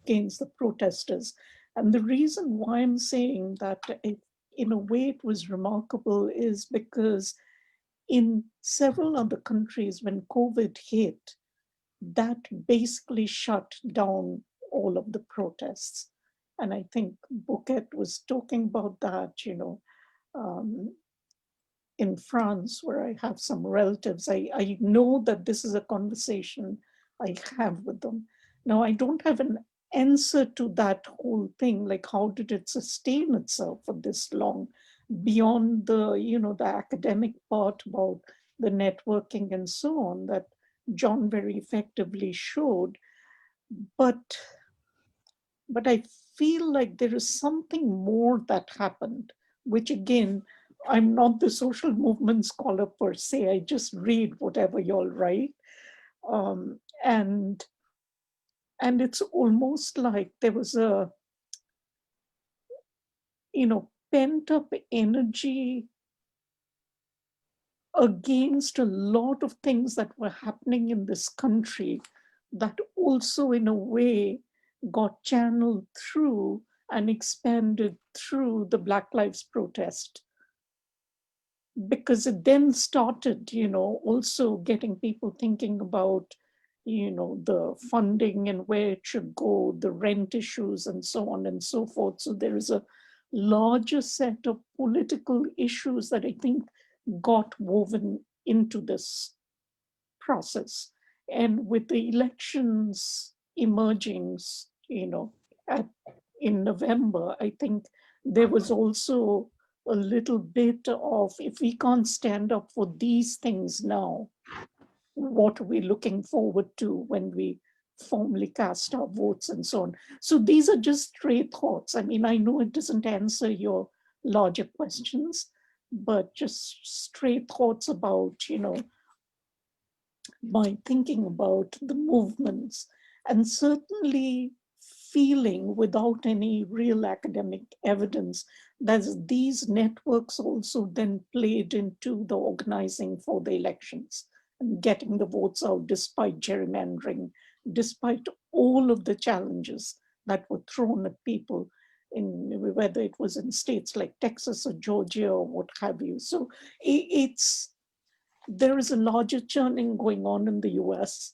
against the protesters. And the reason why I'm saying that in a way it was remarkable is because in several other countries, when COVID hit, that basically shut down all of the protests. And I think Bouquet was talking about that, you know, in France, where I have some relatives. I know that this is a conversation I have with them. Now, I don't have an answer to that whole thing, like how did it sustain itself for this long, beyond the, the academic part about the networking and so on that John very effectively showed. But I feel like there is something more that happened, which again, I'm not the social movement scholar per se. I just read whatever y'all write. And it's almost like there was a, pent up energy against a lot of things that were happening in this country that also in a way got channeled through and expanded through the Black Lives protest. Because it then started, also getting people thinking about, the funding and where it should go, the rent issues and so on and so forth. So there is a larger set of political issues that I think got woven into this process. And with the elections emerging, in November, I think there was also a little bit of, if we can't stand up for these things now, what are we looking forward to when we formally cast our votes and so on. So these are just stray thoughts. I mean, I know it doesn't answer your larger questions, but just stray thoughts about, my thinking about the movements, and certainly feeling without any real academic evidence that these networks also then played into the organizing for the elections and getting the votes out despite gerrymandering, despite all of the challenges that were thrown at people, in whether it was in states like Texas or Georgia or what have you. So there is a larger churning going on in the US,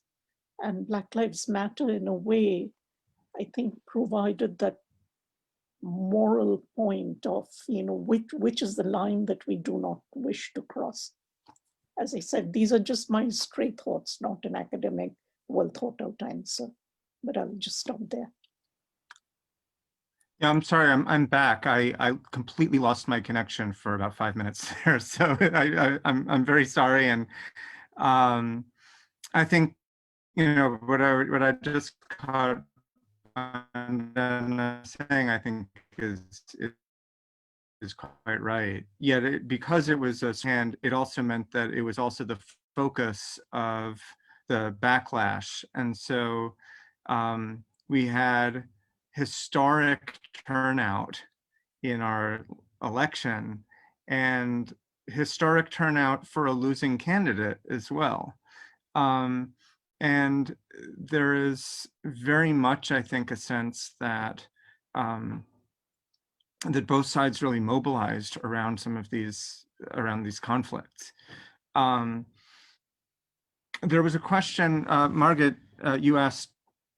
and Black Lives Matter in a way, I think, provided that moral point of, which is the line that we do not wish to cross. As I said, these are just my stray thoughts, not an academic, well thought out answer, but I'll just stop there. Yeah, I'm sorry, I'm back. I completely lost my connection for about 5 minutes there, so I'm very sorry. And I think what I just caught on saying, I think is quite right. Yet because it was a hand, it also meant that it was also the focus of the backlash, and so we had historic turnout in our election and historic turnout for a losing candidate as well. And there is very much, I think, a sense that that both sides really mobilized around some of these conflicts. There was a question, Margaret, you asked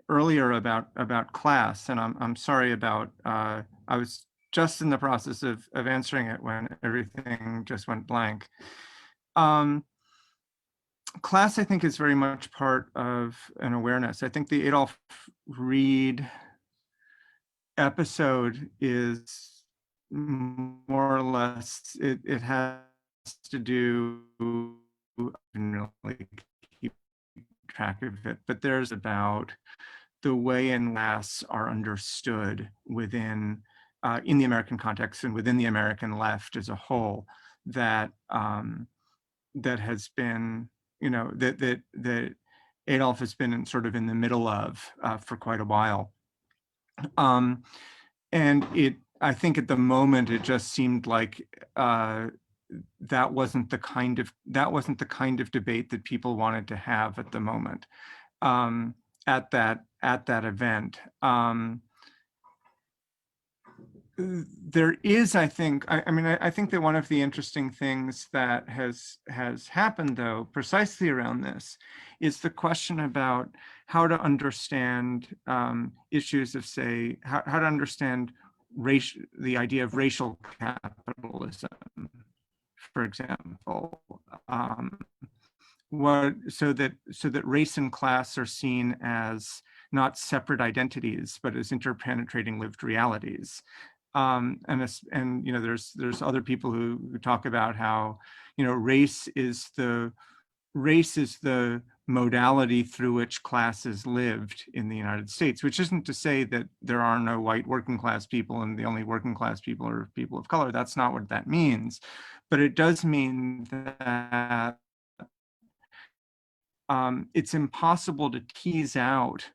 earlier about class, and I'm sorry about, I was just in the process of answering it when everything just went blank. Class, I think, is very much part of an awareness. I think the Adolph Reed episode is more or less, it has to do, I didn't really keep track of it, but there's about the way in class are understood within, in the American context and within the American left as a whole, that that has been, that Adolph has been sort of in the middle of for quite a while. And I think at the moment it just seemed like that wasn't the kind of debate that people wanted to have at the moment at that event. There is, I think, I think that one of the interesting things that has happened, though, precisely around this, is the question about how to understand issues of, say, how to understand the idea of racial capitalism, for example. So that race and class are seen as not separate identities, but as interpenetrating lived realities. And you know, there's other people who talk about how, you know, race is the modality through which class is lived in the United States, which isn't to say that there are no white working class people and the only working class people are people of color. That's not what that means. But it does mean that it's impossible to tease out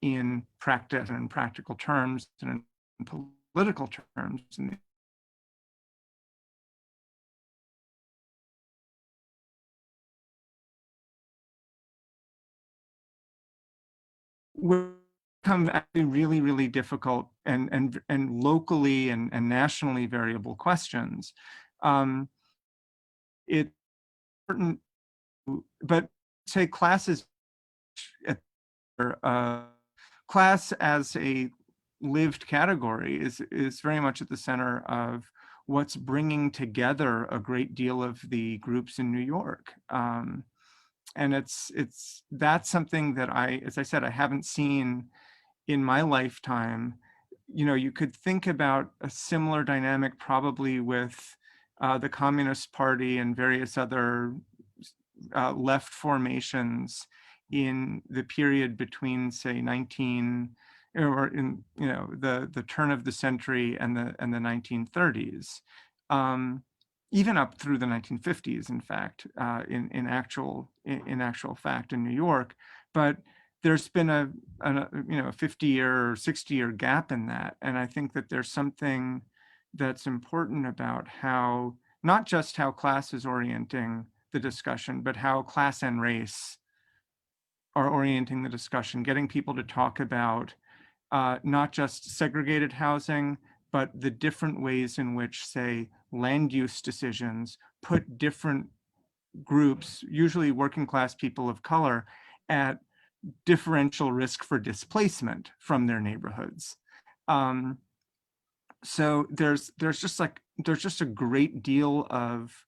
in practice and in practical terms and in political terms and become actually really, really difficult and locally and nationally variable questions. It's important, but say classes, class as a lived category is very much at the center of what's bringing together a great deal of the groups in New York. And that's something that as I said, I haven't seen in my lifetime. You know, you could think about a similar dynamic probably with the Communist Party and various other left formations in the period between, say, the turn of the century and the 1930s. Even up through the 1950s, in fact, in actual fact in New York. But there's been a 50-year or 60-year gap in that. And I think that there's something that's important about how, not just how class is orienting the discussion, but how class and race are orienting the discussion, getting people to talk about not just segregated housing, but the different ways in which, say, land use decisions put different groups, usually working class people of color, at differential risk for displacement from their neighborhoods. So there's just a great deal of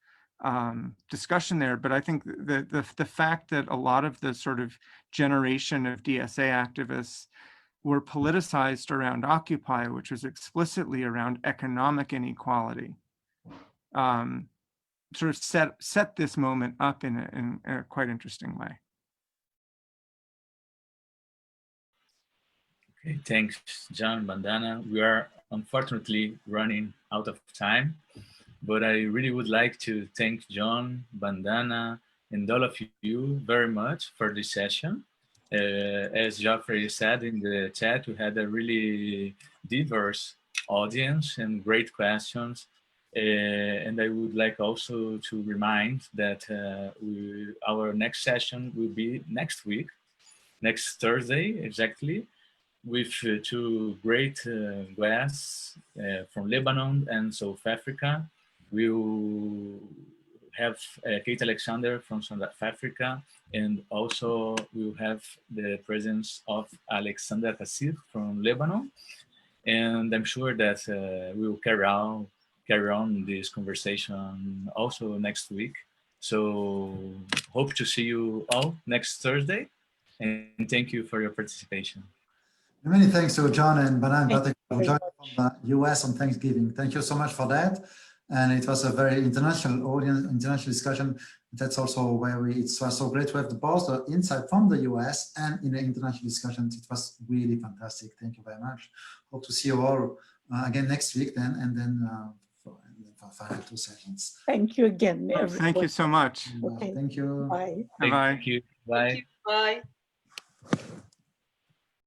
discussion there, but I think the fact that a lot of the sort of generation of DSA activists were politicized around Occupy, which was explicitly around economic inequality, sort of set this moment up in a quite interesting way. Okay, thanks, John, Bandana. We are unfortunately running out of time, but I really would like to thank John, Bandana, and all of you very much for this session. As Geoffrey said in the chat, we had a really diverse audience and great questions. And I would like also to remind that our next session will be next week, next Thursday, exactly, with two great guests from Lebanon and South Africa. We'll have Kate Alexander from South Africa, and also we'll have the presence of Alexander Kassir from Lebanon. And I'm sure that we'll carry on this conversation also next week. So hope to see you all next Thursday, and thank you for your participation. Many thanks to John and Banan for joining from the US on Thanksgiving. Thank you so much for that. And it was a very international audience, international discussion. That's also where it was so great to have both the insight from the US and in the international discussions. It was really fantastic. Thank you very much. Hope to see you all again next week then, and then for final 2 sessions. Thank you again, everyone. Thank you so much. Okay. Thank you. Bye. Thank you. Bye. Bye.